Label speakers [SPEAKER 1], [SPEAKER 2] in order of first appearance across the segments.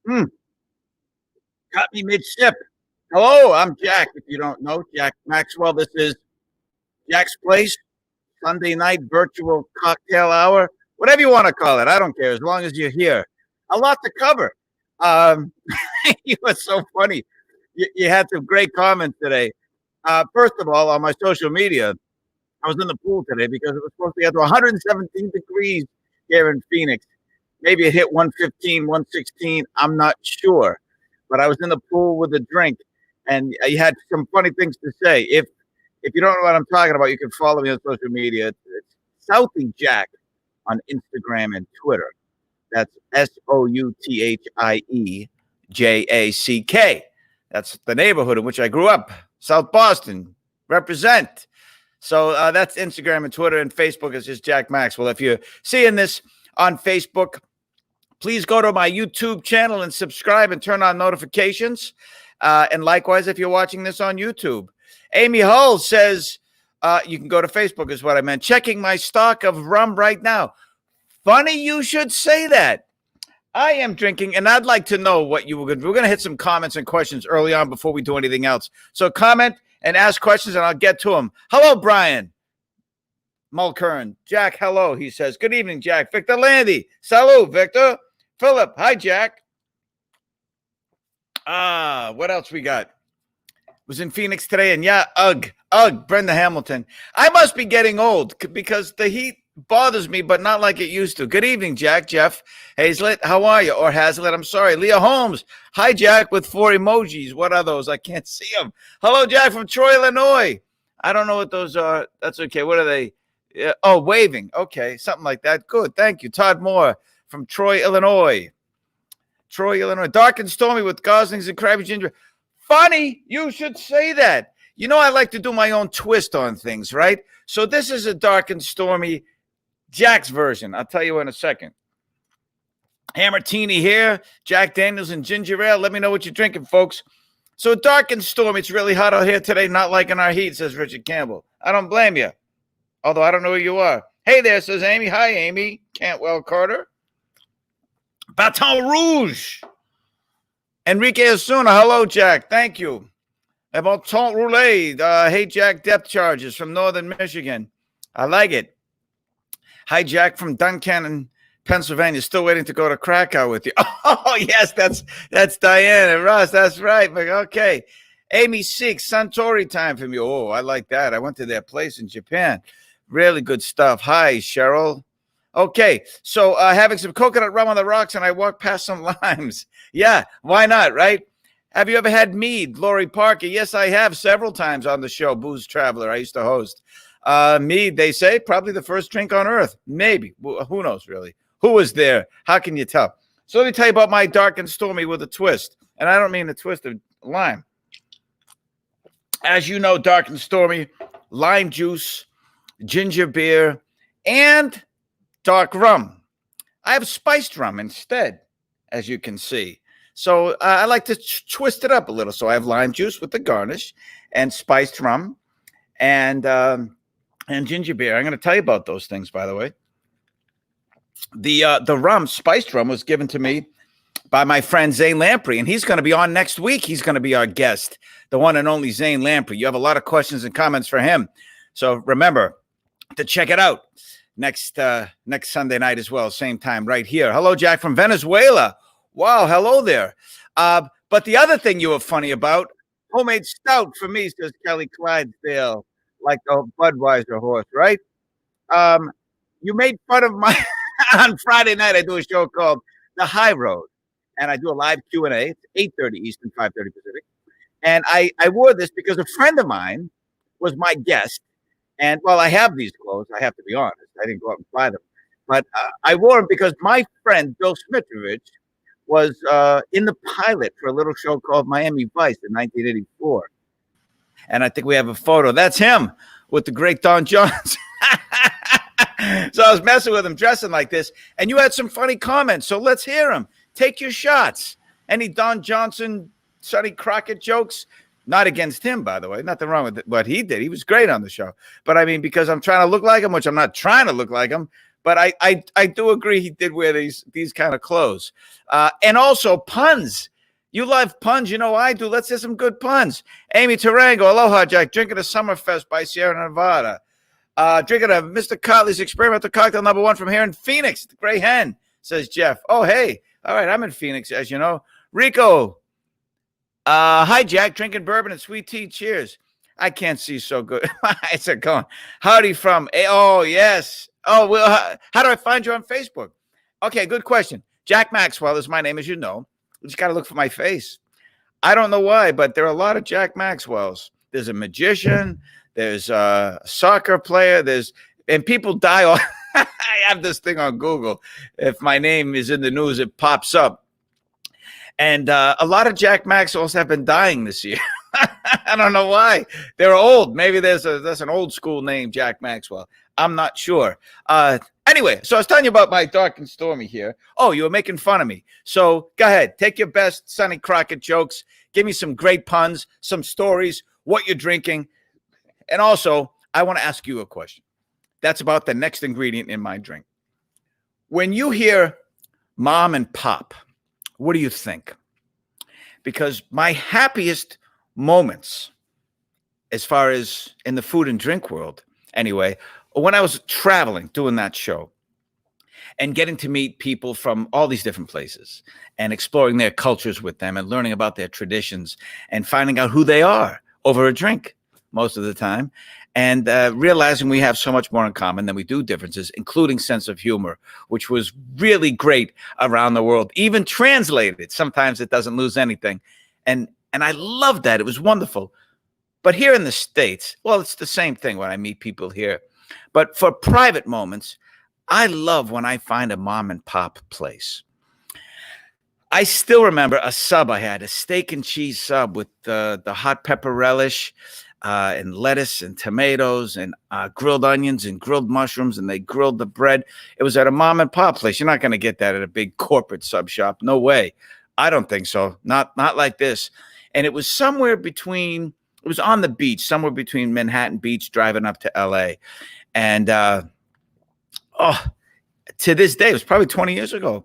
[SPEAKER 1] Mm, got me mid-sip. Hello, I'm Jack. If you don't know, Jack Maxwell. This is Jack's Place, Sunday night virtual cocktail hour, whatever you want to call it. I don't care as long as you're here. A lot to cover. Um, you were so funny. You had some great comments today. First of all, on my social media, I was in the pool today because it was supposed to get to 117 degrees here in Phoenix. Maybe it hit 115, 116. I'm not sure. But I was in the pool with a drink and you had some funny things to say. If you don't know what I'm talking about, you can follow me on social media. It's Southie Jack on Instagram and Twitter. That's SOUTHIEJACK. That's the neighborhood in which I grew up. South Boston. Represent. So that's Instagram and Twitter, and Facebook is just Jack Maxwell. If you're seeing this on Facebook, please go to my YouTube channel and subscribe and turn on notifications. And likewise, if you're watching this on YouTube. Amy Hull says, you can go to Facebook is what I meant. Checking my stock of rum right now. Funny you should say that. I am drinking, and I'd like to know what you were going to do. We're going to hit some comments and questions early on before we do anything else. So comment and ask questions, and I'll get to them. Hello, Brian Mulkern. Jack, hello, he says. Good evening, Jack. Victor Landy. Salud, Victor. Philip, hi, Jack. What else we got? Was in Phoenix today, and yeah, Brenda Hamilton. I must be getting old because the heat bothers me, but not like it used to. Good evening, Jack. Jeff Hazlett, how are you? Or Hazlett, I'm sorry. Leah Holmes, hi, Jack, with 4 emojis. What are those? I can't see them. Hello, Jack from Troy, Illinois. I don't know what those are. That's okay. What are they? Waving. Okay, something like that. Good, thank you. Todd Moore from Troy, Illinois. Dark and stormy with goslings and crabby ginger. Funny, you should say that. You know, I like to do my own twist on things, right? So this is a dark and stormy Jack's version. I'll tell you in a second. Hammertini here, Jack Daniels and ginger ale. Let me know what you're drinking, folks. So dark and stormy. It's really hot out here today. Not liking our heat, says Richard Campbell. I don't blame you. Although I don't know who you are. Hey there, says Amy. Hi, Amy. Cantwell Carter. Baton Rouge. Enrique Osuna. Hello, Jack. Thank you. Baton Rouge. Hey, Jack. Depth charges from northern Michigan. I like it. Hi, Jack from Duncannon, Pennsylvania. Still waiting to go to Krakow with you. Oh, yes, that's Diane and Ross. That's right. Okay. Amy Seeks, Suntory time for me. Oh, I like that. I went to their place in Japan. Really good stuff. Hi, Cheryl. Okay, so having some coconut rum on the rocks, and I walked past some limes. Yeah, why not, right? Have you ever had mead, Lori Parker? Yes, I have several times on the show, Booze Traveler. I used to host. Mead, they say, probably the first drink on earth. Maybe. Who knows, really? Who was there? How can you tell? So let me tell you about my dark and stormy with a twist. And I don't mean the twist of lime. As you know, dark and stormy, lime juice, ginger beer, and dark rum. I have spiced rum instead, as you can see. So I like to twist it up a little. So I have lime juice with the garnish and spiced rum and ginger beer. I'm going to tell you about those things, by the way. The rum, spiced rum, was given to me by my friend Zane Lamprey, and he's going to be on next week. He's going to be our guest, the one and only Zane Lamprey. You have a lot of questions and comments for him. So remember to check it out next Sunday night as well, same time right here. Hello, Jack from Venezuela. Wow, hello there. But the other thing you were funny about, homemade stout for me, says Kelly Clydesdale, like the Budweiser horse, right? You made fun of my on Friday night. I do a show called The High Road, and I do a live Q&A. It's 8:30 Eastern, 5:30 Pacific. And I wore this because a friend of mine was my guest. And while I have these clothes, I have to be honest, I didn't go out and buy them. But I wore them because my friend, Bill Smitrovich, was in the pilot for a little show called Miami Vice in 1984. And I think we have a photo. That's him with the great Don Johnson. So I was messing with him dressing like this. And you had some funny comments. So let's hear them. Take your shots. Any Don Johnson, Sonny Crockett jokes? Not against him, by the way. Nothing wrong with what he did. He was great on the show. But I mean, because I'm trying to look like him, which I'm not trying to look like him, But I do agree he did wear these kind of clothes. And also puns. You love puns. You know I do. Let's hear some good puns. Amy Tarango, aloha, Jack. Drinking a Summerfest by Sierra Nevada. Drinking a Mr. Cotley's Experimental Cocktail #1 from here in Phoenix. The Gray Hen, says Jeff. Oh, hey. All right, I'm in Phoenix, as you know. Rico. Hi, Jack. Drinking bourbon and sweet tea. Cheers. I can't see so good. I said, going. Howdy from. Oh, yes. Oh, well, how do I find you on Facebook? Okay, good question. Jack Maxwell is my name, as you know. You just got to look for my face. I don't know why, but there are a lot of Jack Maxwells. There's a magician. There's a soccer player. And people die. I have this thing on Google. If my name is in the news, it pops up. And a lot of Jack Maxwells have been dying this year. I don't know why. They're old. Maybe there's an old school name, Jack Maxwell. I'm not sure. Anyway, so I was telling you about my dark and stormy here. Oh, you were making fun of me. So go ahead. Take your best Sonny Crockett jokes. Give me some great puns, some stories, what you're drinking. And also, I want to ask you a question. That's about the next ingredient in my drink. When you hear mom and pop, what do you think? Because my happiest moments, as far as in the food and drink world, anyway, when I was traveling, doing that show, and getting to meet people from all these different places and exploring their cultures with them and learning about their traditions and finding out who they are over a drink most of the time, and realizing we have so much more in common than we do differences, including sense of humor, which was really great around the world, even translated. Sometimes it doesn't lose anything. And I loved that. It was wonderful. But here in the States, well, it's the same thing when I meet people here. But for private moments, I love when I find a mom and pop place. I still remember a sub I had, a steak and cheese sub with the hot pepper relish and lettuce and tomatoes and grilled onions and grilled mushrooms, and they grilled the bread. It was at a mom and pop place. You're not going to get that at a big corporate sub shop. No way. I don't think so. Not like this. And it was somewhere between, it was on the beach, somewhere between Manhattan Beach, driving up to LA. And to this day, it was probably 20 years ago.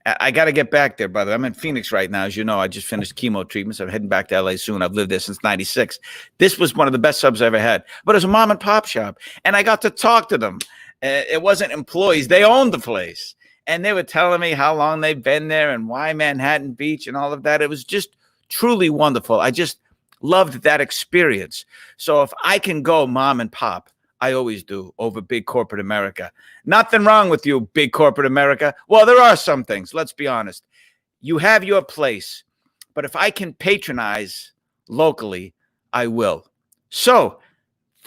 [SPEAKER 1] I got to get back there, brother. I'm in Phoenix right now. As you know, I just finished chemo treatments. I'm heading back to LA soon. I've lived there since 96. This was one of the best subs I ever had. But it was a mom and pop shop. And I got to talk to them. It wasn't employees. They owned the place. And they were telling me how long they've been there and why Manhattan Beach and all of that. It was just truly wonderful. I just loved that experience. So if I can go mom and pop, I always do, over big corporate America. Nothing wrong with you, big corporate America. Well, there are some things. Let's be honest. You have your place. But if I can patronize locally, I will. So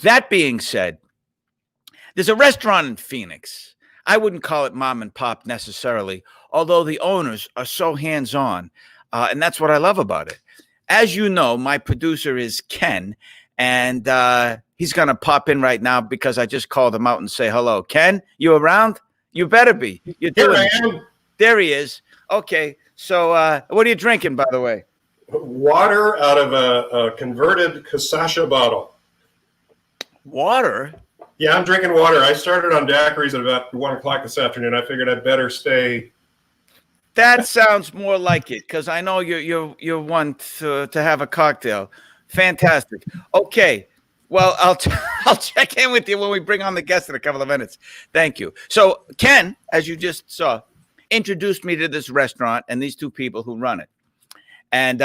[SPEAKER 1] that being said, there's a restaurant in Phoenix. I wouldn't call it mom and pop necessarily, although the owners are so hands-on. And that's what I love about it. As you know, my producer is Ken, and he's going to pop in right now because I just called him out and say hello. Ken, you around? You better be. You're doing
[SPEAKER 2] Here I am.
[SPEAKER 1] There he is. Okay. So what are you drinking, by the way?
[SPEAKER 2] Water out of a converted Kasasha bottle.
[SPEAKER 1] Water?
[SPEAKER 2] Yeah, I'm drinking water. I started on daiquiris at about 1 o'clock this afternoon. I figured I'd better stay.
[SPEAKER 1] That sounds more like it, because I know you're one to have a cocktail. Fantastic. Okay. Well, I'll check in with you when we bring on the guest in a couple of minutes. Thank you. So Ken, as you just saw, introduced me to this restaurant and these two people who run it. And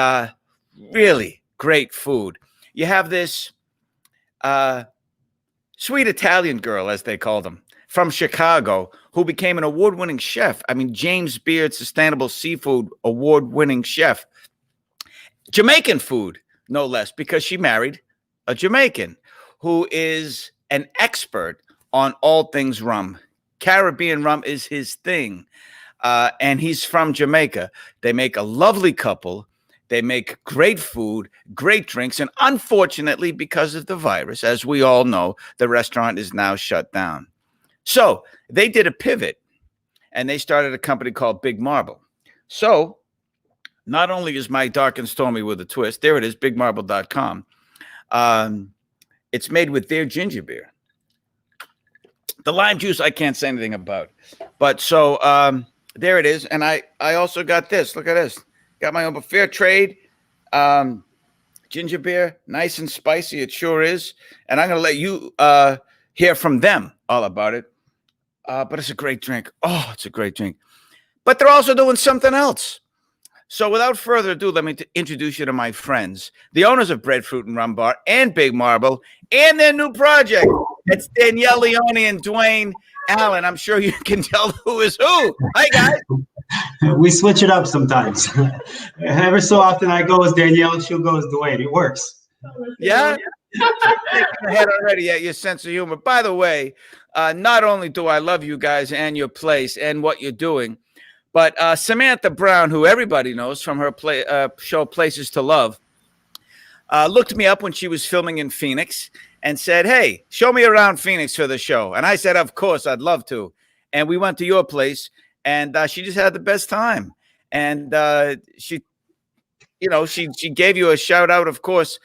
[SPEAKER 1] really great food. You have this sweet Italian girl, as they call them, from Chicago, who became an award-winning chef. I mean, James Beard Sustainable Seafood award-winning chef. Jamaican food, no less, because she married a Jamaican who is an expert on all things rum. Caribbean rum is his thing. And he's from Jamaica. They make a lovely couple. They make great food, great drinks. And unfortunately, because of the virus, as we all know, the restaurant is now shut down. So they did a pivot and they started a company called Big Marble. So not only is my dark and stormy with a twist, there it is, bigmarble.com. It's made with their ginger beer. The lime juice I can't say anything about. But so there it is. And I also got this. Look at this. Got my own fair trade ginger beer, nice and spicy. It sure is. And I'm going to let you hear from them all about it. But it's a great drink. Oh, it's a great drink. But they're also doing something else. So without further ado, let me introduce you to my friends, the owners of Breadfruit and Rum Bar and Big Marble, and their new project. It's Danielle Leone and Dwayne Allen. I'm sure you can tell who is who. Hi, guys.
[SPEAKER 3] We switch it up sometimes. Ever so often I go as Danielle, she'll go as Dwayne. It works.
[SPEAKER 1] Yeah? Shaking your head already at your sense of humor. By the way, not only do I love you guys and your place and what you're doing, but Samantha Brown, who everybody knows from her show Places to Love, looked me up when she was filming in Phoenix and said, hey, show me around Phoenix for the show. And I said, of course, I'd love to. And we went to your place, and she just had the best time. And she gave you a shout out, of course,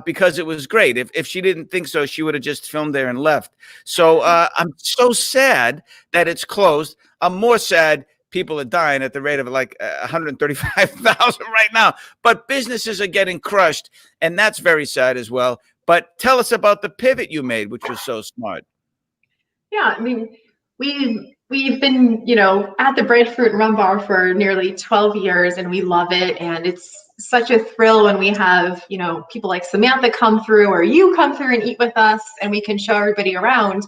[SPEAKER 1] because it was great. If she didn't think so, she would have just filmed there and left. So I'm so sad that it's closed. I'm more sad people are dying at the rate of like 135,000 right now. But businesses are getting crushed, and that's very sad as well. But tell us about the pivot you made, which was so smart.
[SPEAKER 4] Yeah, I mean, we've been, at the Breadfruit and Rum Bar for nearly 12 years, and we love it. And it's such a thrill when we have, people like Samantha come through, or you come through and eat with us, and we can show everybody around.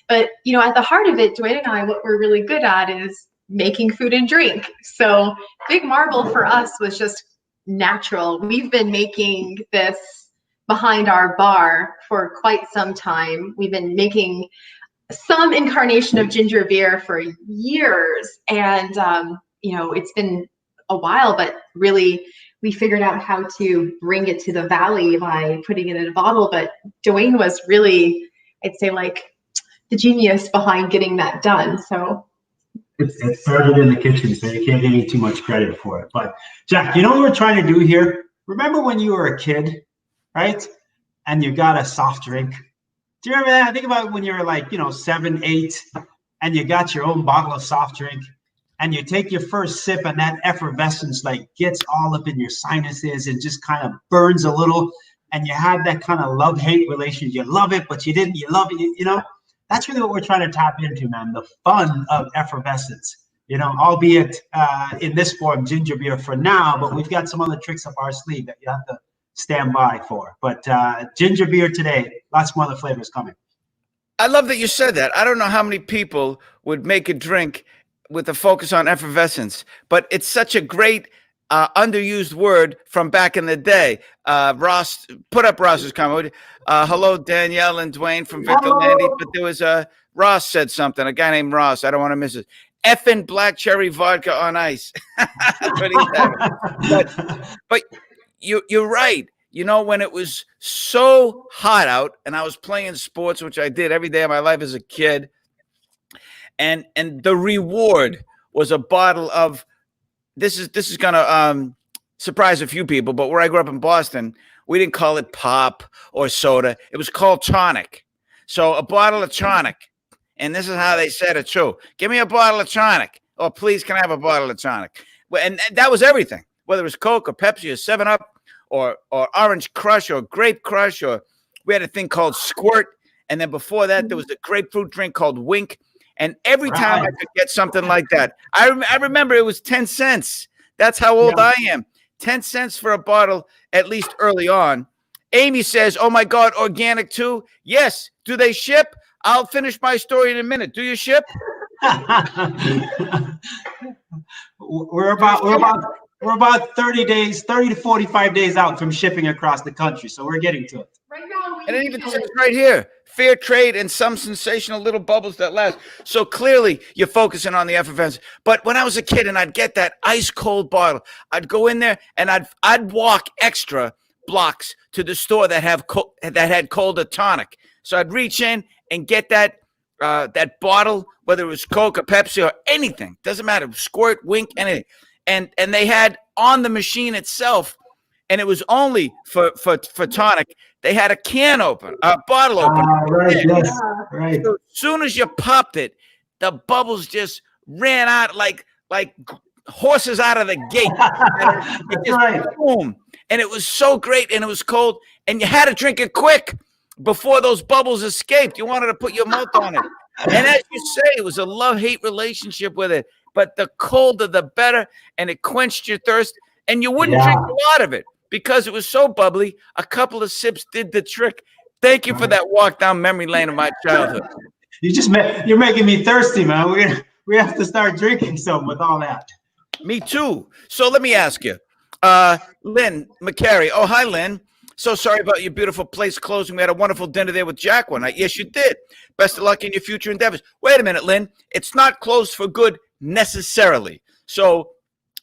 [SPEAKER 4] But, at the heart of it, Dwayne and I, what we're really good at is making food and drink. So Big Marble for us was just natural. We've been making this behind our bar for quite some time. We've been making some incarnation of ginger beer for years. And, it's been a while, but really we figured out how to bring it to the valley by putting it in a bottle. But Dwayne was really, I'd say, like the genius behind getting that done. So
[SPEAKER 3] it started in the kitchen, so you can't give me too much credit for it. But Jack, you know what we're trying to do here? Remember when you were a kid, right? And you got a soft drink. Do you remember that? Think about when you were like, 7, 8, and you got your own bottle of soft drink, and you take your first sip, and that effervescence like gets all up in your sinuses and just kind of burns a little, and you have that kind of love-hate relation. You love it, but you didn't. You love it, That's really what we're trying to tap into, man. The fun of effervescence, albeit in this form, ginger beer for now, but we've got some other tricks up our sleeve that you have to stand by for. But ginger beer today, lots more other flavors coming.
[SPEAKER 1] I love that you said that. I don't know how many people would make a drink with a focus on effervescence, but it's such a great underused word from back in the day. Ross, put up Ross's comment. Hello, Danielle and Dwayne from Victor Landy. But there was Ross said something. A guy named Ross. I don't want to miss it. Effing black cherry vodka on ice. That's what he said. But you're right. When it was so hot out, and I was playing sports, which I did every day of my life as a kid, and the reward was a bottle of. This is gonna surprise a few people, but where I grew up in Boston, we didn't call it pop or soda. It was called tonic. So a bottle of tonic, and this is how they said it too. Give me a bottle of tonic, or please can I have a bottle of tonic? And that was everything, whether it was Coke or Pepsi or 7-Up or Orange Crush or Grape Crush, or we had a thing called Squirt, and then before that there was a grapefruit drink called Wink. And every time I could get something like that, I remember it was 10 cents. That's how old I am. 10 cents for a bottle, at least early on. Amy says, oh, my God, organic too? Yes. Do they ship? I'll finish my story in a minute. Do you ship?
[SPEAKER 3] We're about 30 to 45 days out from shipping across the country, so we're getting to it.
[SPEAKER 4] right now,
[SPEAKER 1] And it even says right here, fair trade and some sensational little bubbles that last. So clearly you're focusing on the effervescence. But when I was a kid and I'd get that ice cold bottle, I'd go in there and I'd walk extra blocks to the store that had colder tonic. So I'd reach in and get that bottle, whether it was Coke or Pepsi or anything, doesn't matter, Squirt, Wink, anything. And they had on the machine itself and it was only for tonic. They had a can open, a bottle open.
[SPEAKER 3] Right,
[SPEAKER 1] Yeah.
[SPEAKER 3] yes, right.
[SPEAKER 1] So as soon as you popped it, the bubbles just ran out like horses out of the gate. It
[SPEAKER 3] That's
[SPEAKER 1] just
[SPEAKER 3] right.
[SPEAKER 1] boom. And it was so great, and it was cold, and you had to drink it quick before those bubbles escaped. You wanted to put your mouth on it. And as you say, it was a love-hate relationship with it. But the colder, the better, and it quenched your thirst. And you wouldn't drink a lot of it because it was so bubbly. A couple of sips did the trick. Thank you for that walk down memory lane of my childhood.
[SPEAKER 3] You're making me thirsty, man. We have to start drinking some with all that.
[SPEAKER 1] Me too. So let me ask you, Lynn McCary. Oh, hi, Lynn. So sorry about your beautiful place closing. We had a wonderful dinner there with Jack one night. Yes, you did. Best of luck in your future endeavors. Wait a minute, Lynn. It's not closed for good necessarily. So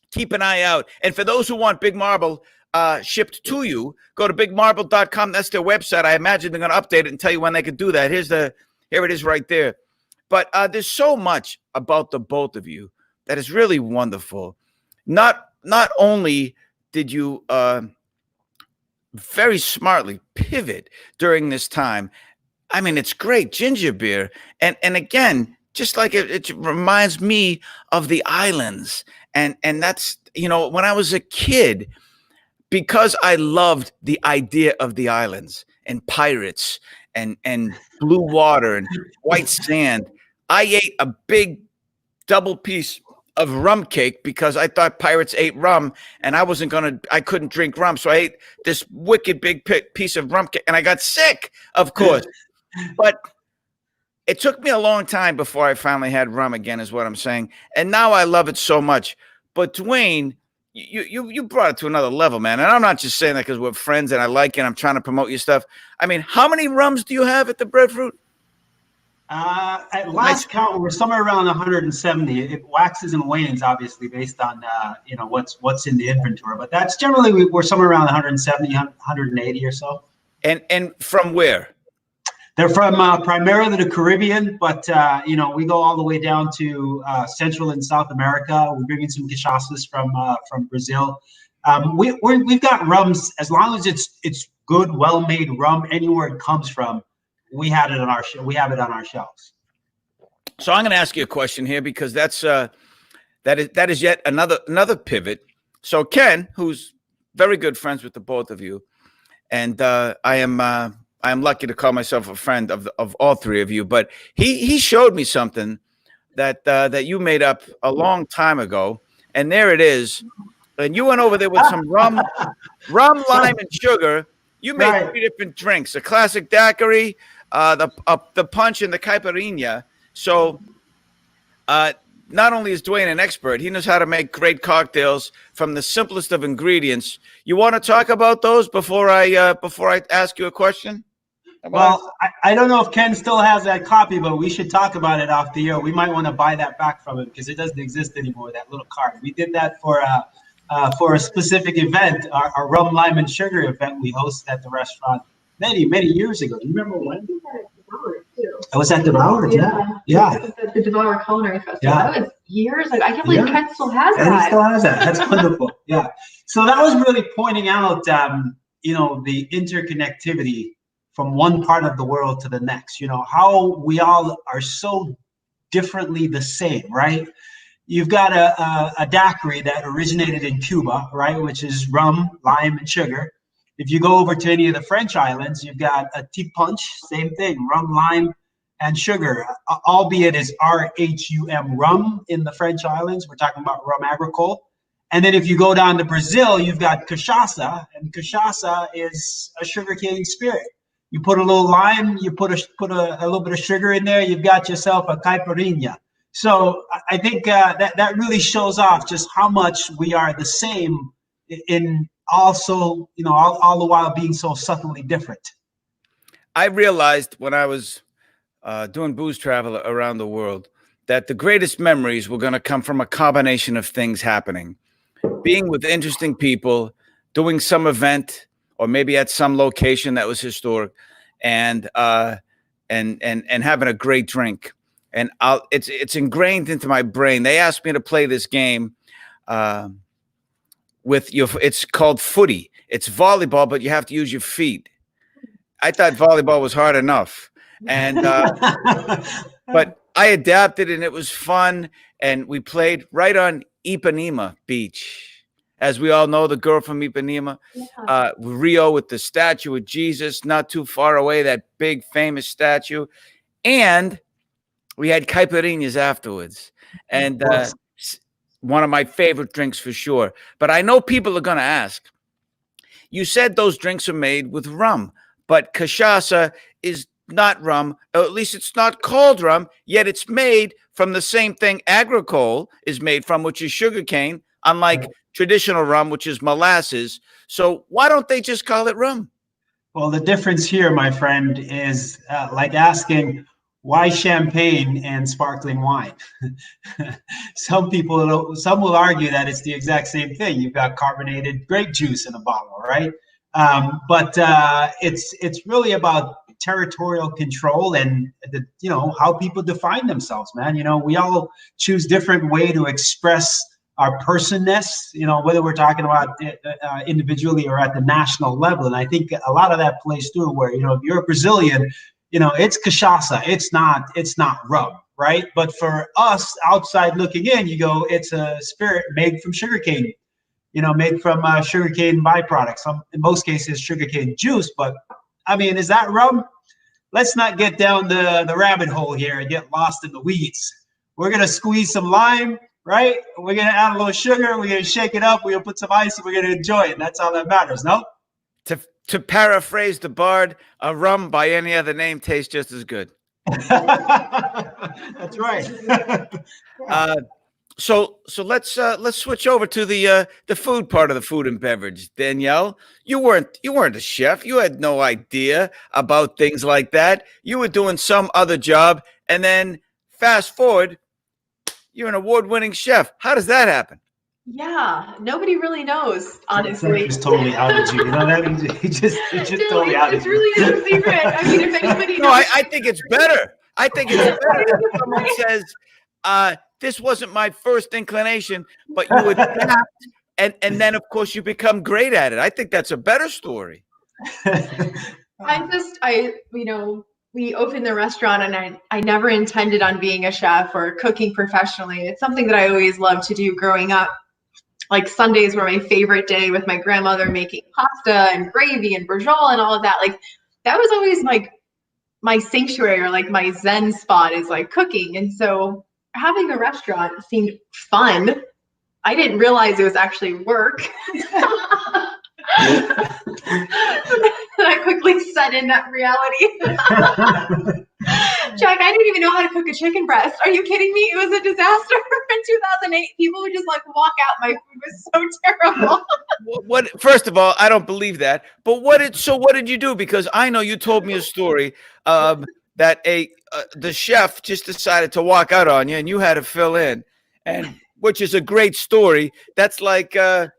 [SPEAKER 1] keep an eye out. And for those who want Big Marble shipped to you, go to bigmarble.com. That's their website. I imagine they're going to update it and tell you when they can do that. Here it is right there. But there's so much about the both of you that is really wonderful. Not only did you very smartly pivot during this time. I mean, it's great ginger beer, and again, just like it reminds me of the islands, and that's, you know, when I was a kid, because I loved the idea of the islands and pirates and blue water and white sand. I ate a big double piece of rum cake because I thought pirates ate rum, and I couldn't drink rum. So I ate this wicked big piece of rum cake, and I got sick, of course. But it took me a long time before I finally had rum again, is what I'm saying. And now I love it so much. But Dwayne, you brought it to another level, man. And I'm not just saying that because we're friends and I like it and I'm trying to promote your stuff. I mean, how many rums do you have at the Breadfruit?
[SPEAKER 3] At last count, we're somewhere around 170. It waxes and wanes, obviously, based on what's in the inventory. But that's generally we're somewhere around 170, 180 or so.
[SPEAKER 1] And from where?
[SPEAKER 3] They're from primarily the Caribbean, but we go all the way down to Central and South America. We're bringing some cachaças from Brazil. We've got rums, as long as it's good, well-made rum. Anywhere it comes from, we have it on our shelves.
[SPEAKER 1] So I'm going to ask you a question here because that is yet another pivot. So Ken, who's very good friends with the both of you, and I am lucky to call myself a friend of all three of you. But he showed me something that you made up a long time ago, and there it is. And you went over there with some rum, lime, and sugar. You made three different drinks: a classic daiquiri, the punch, and the caipirinha. So, not only is Dwayne an expert, he knows how to make great cocktails from the simplest of ingredients. You want to talk about those before I ask you a question?
[SPEAKER 3] Well, I don't know if Ken still has that copy, but we should talk about it off the air. We might want to buy that back from him because it doesn't exist anymore, that little card. We did that for a specific event, our rum, lime, and sugar event we hosted at the restaurant many, many years ago. Do you remember when? I was at Devour, yeah.
[SPEAKER 4] The Devour Culinary Festival.
[SPEAKER 3] Yeah.
[SPEAKER 4] That was years ago. I can't believe Ken still has that.
[SPEAKER 3] Ken still has that. That's wonderful. Yeah. So that was really pointing out, the interconnectivity from one part of the world to the next. You know, how we all are so differently the same, right? You've got a daiquiri that originated in Cuba, right, which is rum, lime, and sugar. If you go over to any of the French islands, you've got a tea punch, same thing, rum, lime, and sugar, albeit is RHUM rum in the French islands. We're talking about rum agricole. And then if you go down to Brazil, you've got cachaça, and cachaça is a sugarcane spirit. You put a little lime, you put a little bit of sugar in there, you've got yourself a caipirinha. So I think that really shows off just how much we are the same in also, all the while being so subtly different.
[SPEAKER 1] I realized when I was doing booze travel around the world that the greatest memories were going to come from a combination of things happening. Being with interesting people, doing some event, or maybe at some location that was historic, and having a great drink. And it's ingrained into my brain. They asked me to play this game with your. It's called footy. It's volleyball, but you have to use your feet. I thought volleyball was hard enough, and but I adapted, and it was fun. And we played right on Ipanema Beach, as we all know, the girl from Ipanema, Rio with the statue of Jesus, not too far away, that big famous statue, and we had caipirinhas afterwards, and one of my favorite drinks for sure. But I know people are going to ask. You said those drinks are made with rum, but cachaça is not rum, or at least it's not called rum, yet it's made from the same thing agricole is made from, which is sugarcane, unlike traditional rum, which is molasses. So why don't they just call it rum?
[SPEAKER 3] Well, the difference here, my friend, is like asking why champagne and sparkling wine. Some will argue that it's the exact same thing. You've got carbonated grape juice in a bottle, right? But it's really about territorial control and how people define themselves, man. We all choose different way to express our personness, whether we're talking about individually or at the national level. And I think a lot of that plays through where, if you're a Brazilian, it's cachaça, it's not rum, right? But for us outside looking in, you go, it's a spirit made from sugarcane, made from sugarcane byproducts. In most cases, sugarcane juice. But I mean, is that rum? Let's not get down the rabbit hole here and get lost in the weeds. We're going to squeeze some lime, right? We're going to add a little sugar. We're going to shake it up. We're going to put some ice and we're going to enjoy it. That's all that matters, no?
[SPEAKER 1] To paraphrase the bard, a rum by any other name tastes just as good.
[SPEAKER 3] That's right.
[SPEAKER 1] So let's switch over to the food part of the food and beverage. Danielle, you weren't a chef. You had no idea about things like that. You were doing some other job, and then fast forward, you're an award-winning chef. How does that happen?
[SPEAKER 4] Yeah, nobody really knows, honestly.
[SPEAKER 3] He just totally outed you. You know that? He just totally outed
[SPEAKER 4] it's really
[SPEAKER 3] you.
[SPEAKER 4] a secret. I mean, if anybody
[SPEAKER 1] No,
[SPEAKER 4] knows.
[SPEAKER 1] I think it's better. I think it's better if someone says, this wasn't my first inclination, but you adapt, and then, of course, you become great at it. I think that's a better story.
[SPEAKER 4] We opened the restaurant, and I never intended on being a chef or cooking professionally. It's something that I always loved to do growing up. Like Sundays were my favorite day with my grandmother making pasta and gravy and brajol and all of that. Like that was always like my sanctuary or like my Zen spot is like cooking. And so having a restaurant seemed fun. I didn't realize it was actually work. I quickly set in that reality. Jack, I didn't even know how to cook a chicken breast. Are you kidding me? It was a disaster in 2008. People would just like walk out. My food was so terrible.
[SPEAKER 1] What? First of all, I don't believe that. But what did you do? Because I know you told me a story that the chef just decided to walk out on you, and you had to fill in, and which is a great story. That's like the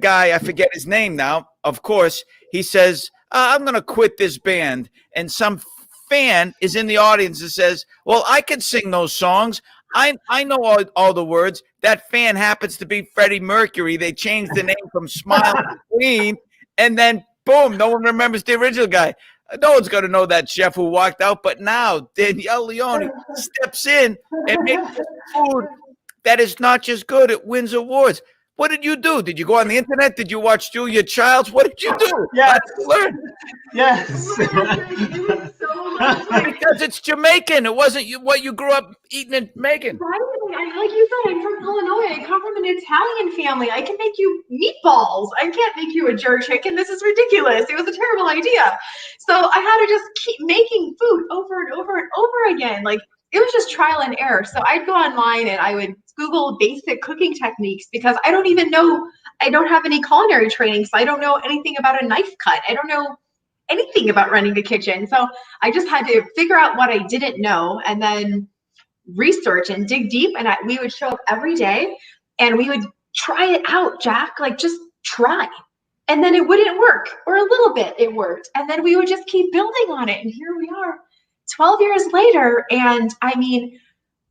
[SPEAKER 1] guy, I forget his name now. Of course, he says, "I'm going to quit this band," and some fan is in the audience and says, "Well, I can sing those songs. I know all the words." That fan happens to be Freddie Mercury. They changed the name from Smile to Queen, and then boom, no one remembers the original guy. No one's going to know that chef who walked out. But now Danielle Leone steps in and makes food that is not just good; it wins awards. What did you do? Did you go on the internet? Did you watch Julia Childs? What did you do?
[SPEAKER 3] Yes.
[SPEAKER 1] Learn.
[SPEAKER 3] Yes.
[SPEAKER 1] Because it's Jamaican. It wasn't what you grew up eating and making.
[SPEAKER 4] Right? Like you said, I'm from Illinois. I come from an Italian family. I can make you meatballs. I can't make you a jerk chicken. This is ridiculous. It was a terrible idea. So I had to just keep making food over and over and over again. Like it was just trial and error. So I'd go online and I would Google basic cooking techniques because I don't even know. I don't have any culinary training, so I don't know anything about a knife cut. I don't know anything about running the kitchen. So I just had to figure out what I didn't know and then research and dig deep. And we would show up every day and we would try it out, Jack, like just try. And then it wouldn't work, or a little bit it worked. And then we would just keep building on it. And here we are 12 years later. And I mean,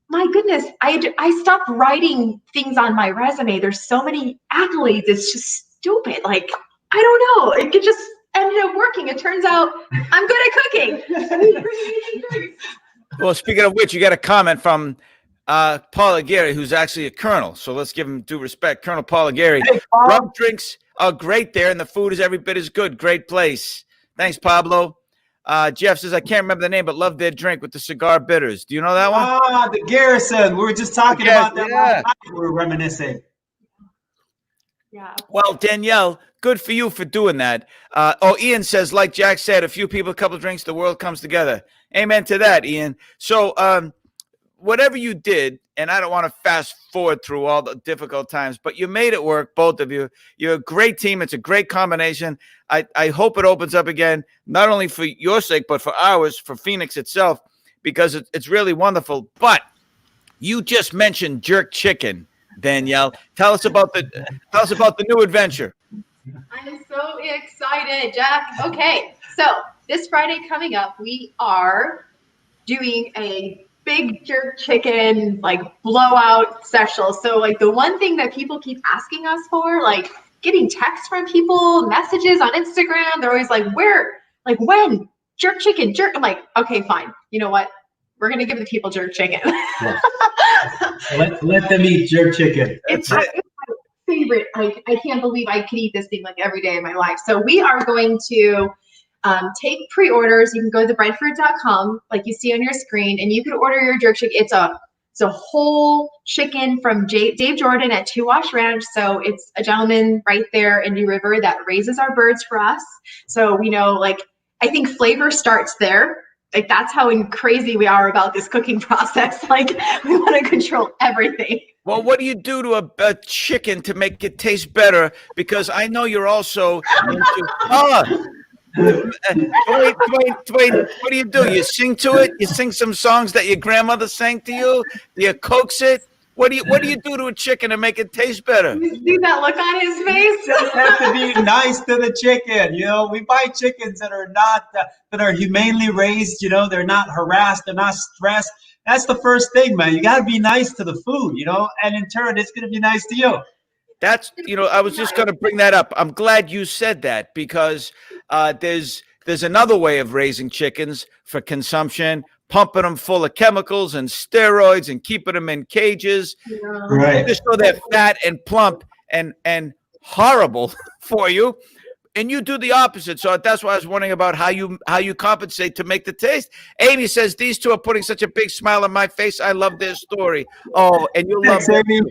[SPEAKER 4] my goodness, I stopped writing things on my resume. There's so many accolades. It's just stupid. Like, I don't know. It just ended up working. It turns out I'm good at cooking.
[SPEAKER 1] Well, speaking of which, you got a comment from Paul Aguirre, who's actually a colonel. So let's give him due respect. Colonel Paul Aguirre.
[SPEAKER 3] Hey, Paul.
[SPEAKER 1] Rum drinks are great there, and the food is every bit as good. Great place. Thanks, Pablo. Jeff says, I can't remember the name, but love their drink with the cigar bitters. Do you know that one?
[SPEAKER 3] Ah, the Garrison. We were just talking about that last night. We were reminiscing.
[SPEAKER 4] Yeah.
[SPEAKER 1] Well, Danielle, good for you for doing that. Ian says, like Jack said, a few people, a couple of drinks, the world comes together. Amen to that, Ian. So whatever you did, and I don't want to fast forward through all the difficult times, but you made it work, both of you. You're a great team. It's a great combination. I hope it opens up again, not only for your sake, but for ours, for Phoenix itself, because it's really wonderful. But you just mentioned jerk chicken, Danielle. Tell us about the new adventure.
[SPEAKER 4] I'm so excited, Jack. Okay, so this Friday coming up, we are doing a big jerk chicken like blowout special. So like the one thing that people keep asking us for, like getting texts from people, messages on Instagram, they're always like, where, like when, jerk chicken, jerk. I'm like, okay, fine. You know what? We're gonna give the people jerk chicken.
[SPEAKER 3] Yeah. let them eat jerk chicken.
[SPEAKER 4] It's my favorite. Like, I can't believe I could eat this thing like every day of my life. So we are going to take pre-orders. You can go to thebreadfruit.com, like you see on your screen, and you can order your jerk chicken. It's a whole chicken from Dave Jordan at Two Wash Ranch. So it's a gentleman right there in New River that raises our birds for us. So we know, like, I think flavor starts there. Like, that's how crazy we are about this cooking process. Like, we want to control everything.
[SPEAKER 1] Well, what do you do to a chicken to make it taste better? Because I know you're also into. Dwayne, what do you do? You sing to it? You sing some songs that your grandmother sang to you? Do you coax it? What do you do to a chicken to make it taste better?
[SPEAKER 4] You see that look on his face?
[SPEAKER 3] Just have to be nice to the chicken. You know, we buy chickens that are not that are humanely raised. You know, they're not harassed, they're not stressed. That's the first thing, man. You got to be nice to the food, you know, and in turn, it's going to be nice to you.
[SPEAKER 1] That's, I was just going to bring that up. I'm glad you said that, because there's another way of raising chickens for consumption, pumping them full of chemicals and steroids and keeping them in cages,
[SPEAKER 3] Right?
[SPEAKER 1] just so they're fat and plump and horrible for you. And you do the opposite. So that's why I was wondering about how you compensate to make the taste. Amy says, these two are putting such a big smile on my face. I love their story. Oh, and you love
[SPEAKER 3] Amy.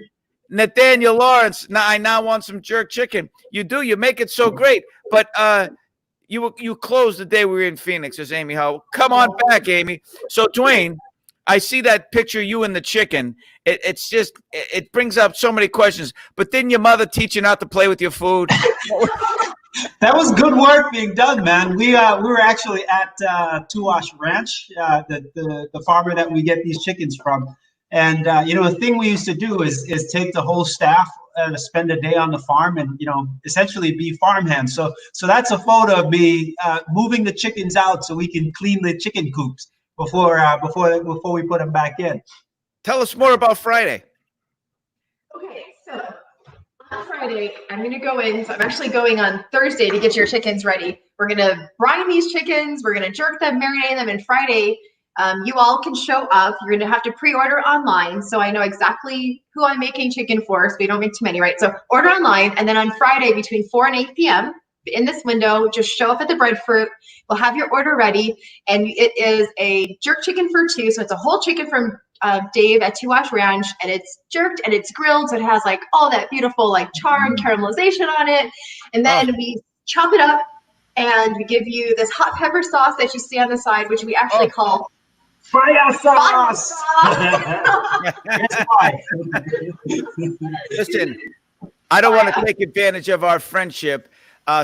[SPEAKER 1] Nathaniel Lawrence. Now I now want some jerk chicken. You do. You make it so great. But you closed the day we were in Phoenix, says Amy Howe. Come on back, Amy. So Dwayne, I see that picture, you and the chicken. It's just, it brings up so many questions. But didn't your mother teach you not to play with your food?
[SPEAKER 3] That was good work being done, man. We were actually at Two Wash Ranch, the farmer that we get these chickens from. And the thing we used to do is take the whole staff to spend a day on the farm and essentially be farmhands. So that's a photo of me moving the chickens out so we can clean the chicken coops before we put them back in.
[SPEAKER 1] Tell us more about Friday.
[SPEAKER 4] Okay, so on Friday, I'm going to go in. So I'm actually going on Thursday to get your chickens ready. We're going to brine these chickens. We're going to jerk them, marinate them. And Friday, you all can show up. You're going to have to pre-order online. So I know exactly who I'm making chicken for, so we don't make too many, right? So order online. And then on Friday between 4 and 8 p.m., in this window, just show up at the Breadfruit. We'll have your order ready. And it is a jerk chicken for two. So it's a whole chicken from Dave at Two Wash Ranch, and it's jerked and it's grilled. So it has like all that beautiful like char and caramelization on it. And then we chop it up and we give you this hot pepper sauce that you see on the side, which we actually call
[SPEAKER 3] Fire sauce.
[SPEAKER 1] Listen, I don't want to take advantage of our friendship,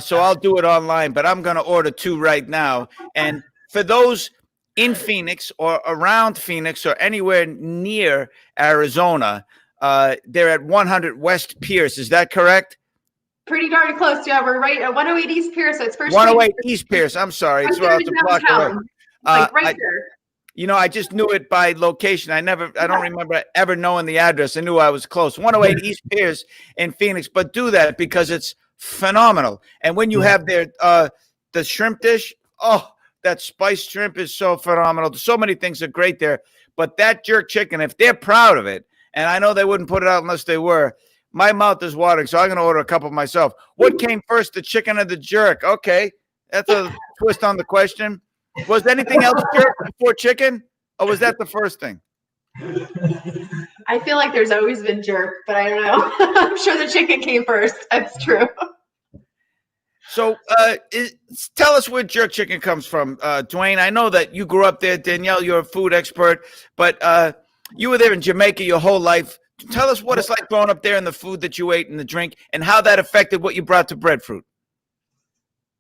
[SPEAKER 1] so I'll do it online, but I'm going to order two right now. And for those in Phoenix or around Phoenix or anywhere near Arizona, they're at 100 West Pierce. Is that correct?
[SPEAKER 4] Pretty darn close. Yeah, we're right at 108 East Pierce. So it's first
[SPEAKER 1] 108 East Pierce. I'm sorry. It's about a block away.
[SPEAKER 4] Like right there.
[SPEAKER 1] You know, I just knew it by location. I don't remember ever knowing the address. I knew I was close. 108 East Pierce in Phoenix, but do that because it's phenomenal. And when you have their the shrimp dish, oh, that spiced shrimp is so phenomenal. So many things are great there. But that jerk chicken, if they're proud of it, and I know they wouldn't put it out unless they were, my mouth is watering, so I'm going to order a couple myself. What came first, the chicken or the jerk? Okay, that's a twist on the question. Was anything else jerk before chicken, or was that the first thing?
[SPEAKER 4] I feel like there's always been jerk, but I don't know. I'm sure the chicken came first. That's true.
[SPEAKER 1] So tell us where jerk chicken comes from, Dwayne. I know that you grew up there. Danielle, you're a food expert, but you were there in Jamaica your whole life. Tell us what it's like growing up there and the food that you ate and the drink and how that affected what you brought to breadfruit.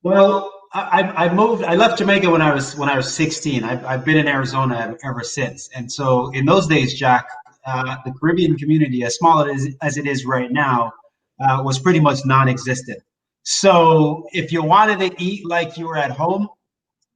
[SPEAKER 3] Well, I moved. I left Jamaica when I was 16. I've been in Arizona ever since. And so in those days, Jack, the Caribbean community, as small as it is right now, was pretty much non-existent. So if you wanted to eat like you were at home,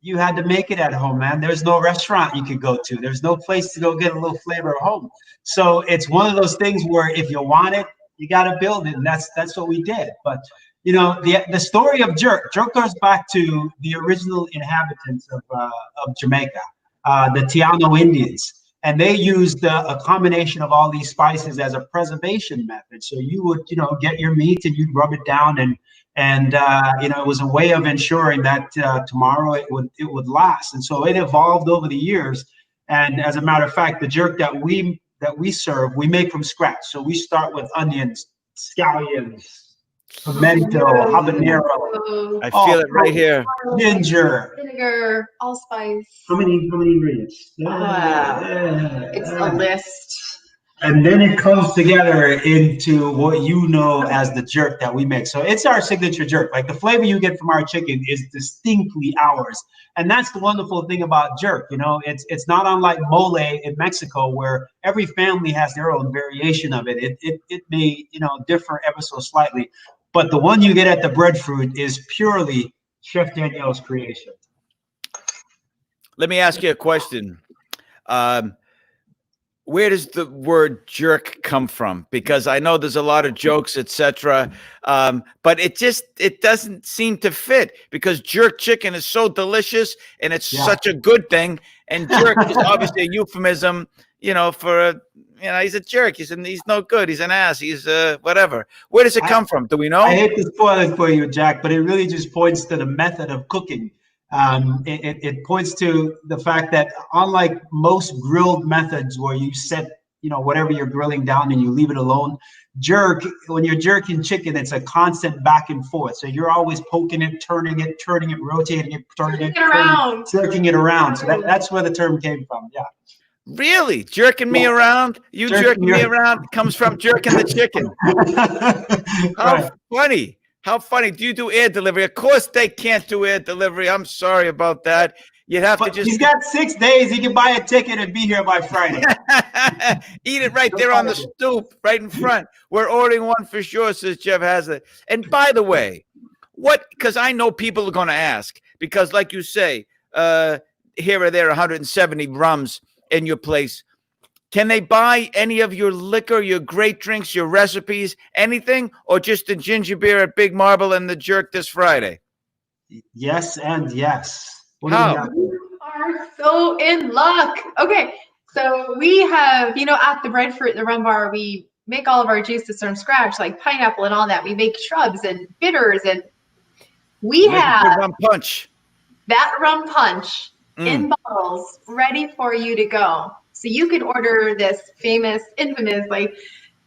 [SPEAKER 3] you had to make it at home, man. There's no restaurant you could go to. There's no place to go get a little flavor at home. So it's one of those things where if you want it, you got to build it, and that's what we did. But you know, the story of jerk goes back to the original inhabitants of Jamaica, the Taino Indians, and they used a combination of all these spices as a preservation method. So you would, you know, get your meat and you'd rub it down, and you know, it was a way of ensuring that tomorrow it would last. And so it evolved over the years. And as a matter of fact, the jerk that we serve, we make from scratch. So we start with onions, scallions, pimento, habanero.
[SPEAKER 1] I feel it right here.
[SPEAKER 3] Ginger,
[SPEAKER 4] Vinegar, allspice.
[SPEAKER 3] How many ingredients?
[SPEAKER 4] It's a list.
[SPEAKER 3] And then it comes together into what you know as the jerk that we make. So it's our signature jerk. Like the flavor you get from our chicken is distinctly ours. And that's the wonderful thing about jerk. You know, it's not unlike mole in Mexico, where every family has their own variation of it. It may, you know, differ ever so slightly. But the one you get at the breadfruit is purely Chef Danielle's creation.
[SPEAKER 1] Let me ask you a question. Where does the word jerk come from? Because I know there's a lot of jokes, etc. But it doesn't seem to fit, because jerk chicken is so delicious and it's such a good thing. And jerk is obviously a euphemism, you know, for he's a jerk. He's no good. He's an ass. He's whatever. Where does it come from? Do we know?
[SPEAKER 3] I hate to spoil it for you, Jack, but it really just points to the method of cooking. It points to the fact that unlike most grilled methods where you set, you know, whatever you're grilling down and you leave it alone, when you're jerking chicken, it's a constant back and forth. So you're always poking it, turning it, rotating it, jerking it around. So that's where the term came from. Yeah.
[SPEAKER 1] Really? Jerking me around? You jerking me around comes from jerking the chicken. How funny. How funny. Do you do air delivery? Of course they can't do air delivery. I'm sorry about that. You'd have to just...
[SPEAKER 3] He's got 6 days. He can buy a ticket and be here by Friday.
[SPEAKER 1] Eat it right there on the stoop, right in front. We're ordering one for sure, says Jeff Hazlitt. And by the way, because I know people are going to ask, because like you say, here or there, 170 rums in your place. Can they buy any of your liquor, your great drinks, your recipes, anything, or just the ginger beer at Big Marble and the jerk this Friday?
[SPEAKER 3] Yes and yes.
[SPEAKER 1] How?
[SPEAKER 4] You are so in luck. Okay, so we have, at the Breadfruit, the Rum Bar, we make all of our juices from scratch, like pineapple and all that. We make shrubs and bitters, and we have
[SPEAKER 1] rum punch.
[SPEAKER 4] That rum punch in bottles ready for you to go. So you can order this infamous, like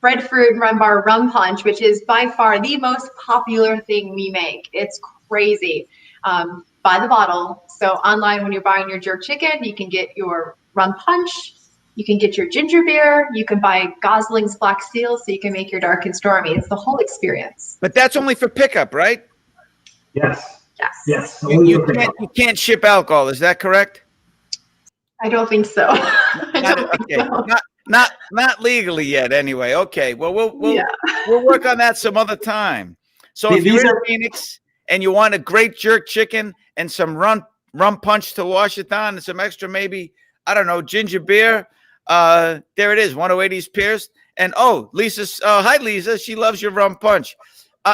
[SPEAKER 4] Breadfruit Rum Bar rum punch, which is by far the most popular thing we make. It's crazy. By the bottle. So online, when you're buying your jerk chicken, you can get your rum punch, you can get your ginger beer, you can buy Gosling's Black Seal, so you can make your dark and stormy. It's the whole experience.
[SPEAKER 1] But that's only for pickup, right?
[SPEAKER 3] Yes.
[SPEAKER 4] Yes.
[SPEAKER 3] Yes.
[SPEAKER 1] You can't ship alcohol. Is that correct?
[SPEAKER 4] I don't think so.
[SPEAKER 1] Not legally yet. Anyway, okay. Well, we'll work on that some other time. So if you're in Phoenix and you want a great jerk chicken and some rum punch to wash it down and some extra maybe I don't know, ginger beer. There it is, 108's Pierce. And oh, Lisa, hi Lisa, she loves your rum punch.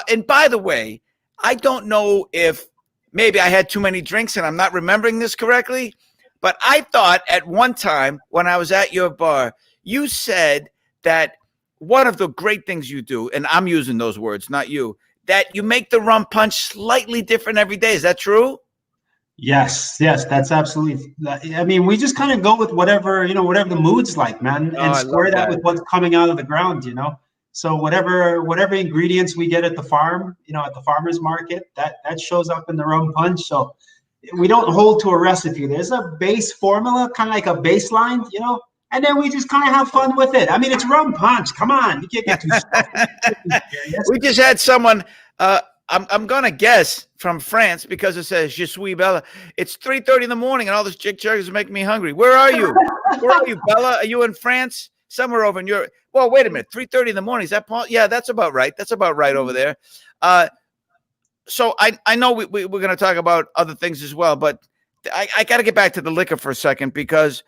[SPEAKER 1] And by the way, I don't know if maybe I had too many drinks and I'm not remembering this correctly, but I thought at one time when I was at your bar, you said that one of the great things you do, and I'm using those words, not you, that you make the rum punch slightly different every day. Is that true?
[SPEAKER 3] Yes, that's absolutely. I mean, we just kind of go with whatever, whatever the mood's like, man,
[SPEAKER 1] Oh,
[SPEAKER 3] and
[SPEAKER 1] I
[SPEAKER 3] square
[SPEAKER 1] love
[SPEAKER 3] that
[SPEAKER 1] that.
[SPEAKER 3] with what's coming out of the ground. So whatever ingredients we get at the farm, at the farmer's market, that shows up in the rum punch. So we don't hold to a recipe. There's a base formula, kind of like a baseline, and then we just kind of have fun with it. I mean, it's rum punch. Come on, you can't get too stuffy.
[SPEAKER 1] We just had someone, I'm going to guess from France because it says Je suis Bella. It's 3:30 in the morning and all this chick is making me hungry. Where are you? Where are you, Bella? Are you in France? Somewhere over in Europe. Well, wait a minute. 3:30 in the morning. Is that Paul? Yeah, that's about right. That's about right over there. So I know we're going to talk about other things as well, but I got to get back to the liquor for a second because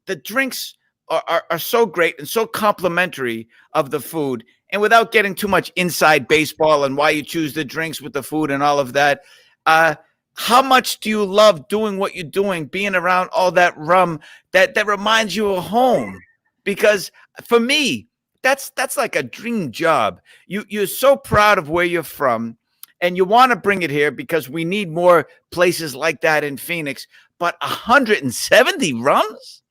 [SPEAKER 1] the drinks are so great and so complimentary of the food. And without getting too much inside baseball and why you choose the drinks with the food and all of that, how much do you love doing what you're doing, being around all that rum that reminds you of home? Because for me, that's like a dream job. You're so proud of where you're from, and you want to bring it here because we need more places like that in Phoenix. But 170 rums?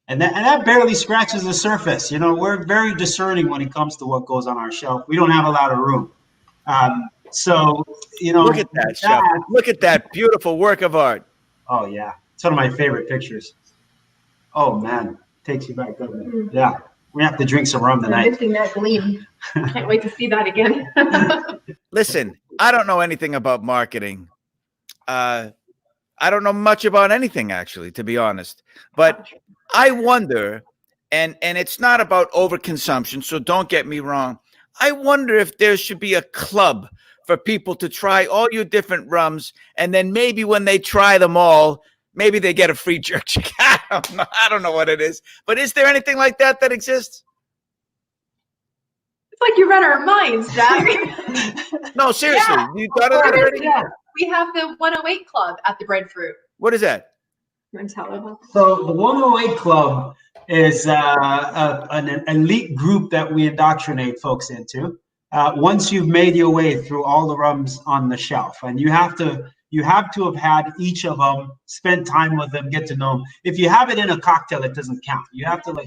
[SPEAKER 3] And that barely scratches the surface. We're very discerning when it comes to what goes on our shelf. We don't have a lot of room.
[SPEAKER 1] Look at that shelf. Look at that beautiful work of art.
[SPEAKER 3] Oh, yeah. It's one of my favorite pictures. Oh, man. Takes you back, doesn't it? Yeah. We have to drink some rum tonight.
[SPEAKER 4] I'm missing that gleam. Can't wait to see that again.
[SPEAKER 1] Listen, I don't know anything about marketing. I don't know much about anything, actually, to be honest. But I wonder, and it's not about overconsumption, so don't get me wrong. I wonder if there should be a club for people to try all your different rums, and then maybe when they try them all, maybe they get a free jerk chicken. I don't know what it is. But is there anything like that exists?
[SPEAKER 4] It's like you read our minds, Jack.
[SPEAKER 1] No, seriously.
[SPEAKER 4] Yeah.
[SPEAKER 1] You thought of that already?
[SPEAKER 4] Yeah. We have the 108 Club at the Breadfruit.
[SPEAKER 1] What is that?
[SPEAKER 4] You want to tell them about that?
[SPEAKER 3] So the 108 Club is an elite group that we indoctrinate folks into. Once you've made your way through all the rums on the shelf, and you have to have had each of them, spend time with them, get to know them. If you have it in a cocktail, it doesn't count. You have to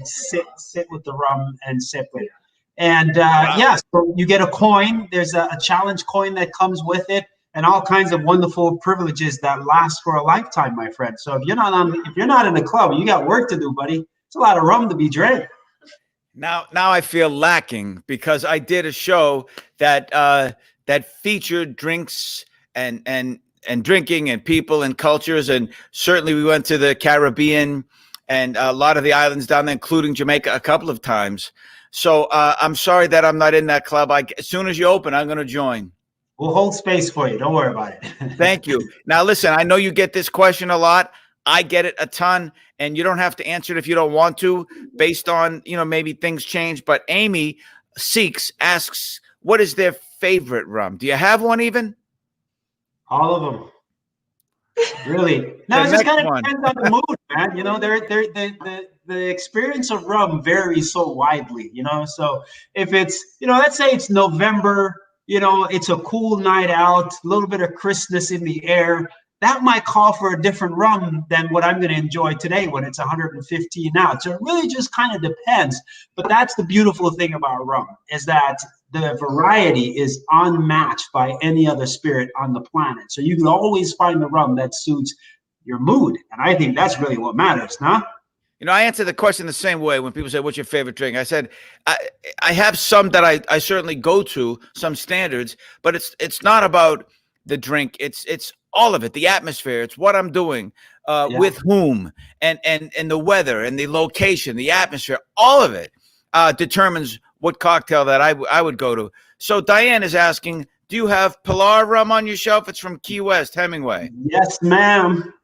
[SPEAKER 3] sit with the rum and sip it. And wow. So you get a coin. There's a challenge coin that comes with it, and all kinds of wonderful privileges that last for a lifetime, my friend. So if you're not in the club, you got work to do, buddy. It's a lot of rum to be drank.
[SPEAKER 1] Now I feel lacking because I did a show that featured drinks and drinking and people and cultures, and certainly we went to the Caribbean and a lot of the islands down there, including Jamaica, a couple of times. So I'm sorry that I'm not in that club. As soon as you open, I'm going to join.
[SPEAKER 3] We'll hold space for you. Don't worry about it.
[SPEAKER 1] Thank you. Now, listen, I know you get this question a lot. I get it a ton, and you don't have to answer it if you don't want to, based on, maybe things change. But Amy asks, what is their favorite rum? Do you have one even?
[SPEAKER 3] All of them. Really? No, it just kind of depends on the mood, man. The experience of rum varies so widely, So if it's, let's say it's November, it's a cool night out, a little bit of crispness in the air. That might call for a different rum than what I'm going to enjoy today when it's 115 out. So it really just kind of depends. But that's the beautiful thing about rum, is that the variety is unmatched by any other spirit on the planet. So you can always find the rum that suits your mood. And I think that's really what matters, huh?
[SPEAKER 1] I answer the question the same way when people say, what's your favorite drink? I said, I have some that I certainly go to, some standards, but it's not about the drink. It's all of it, the atmosphere. It's what I'm doing, with whom, and the weather and the location, the atmosphere, all of it determines what cocktail that I would go to. So Diane is asking, do you have Pilar rum on your shelf? It's from Key West, Hemingway.
[SPEAKER 3] Yes, ma'am.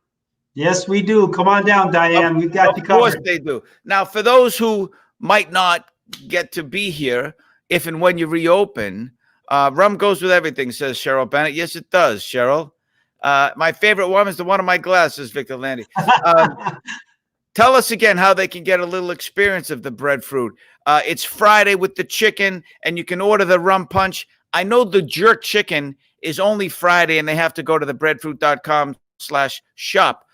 [SPEAKER 3] Yes, we do. Come on down, Diane. We've got you
[SPEAKER 1] Of course
[SPEAKER 3] covered.
[SPEAKER 1] they do. Now, for those who might not get to be here, if and when you reopen, rum goes with everything, says Cheryl Bennett. Yes, it does, Cheryl. My favorite one is the one in my glass, says Victor Landy. Tell us again how they can get a little experience of the breadfruit. It's Friday with the chicken, and you can order the rum punch. I know the jerk chicken is only Friday, and they have to go to the breadfruit.com/shop.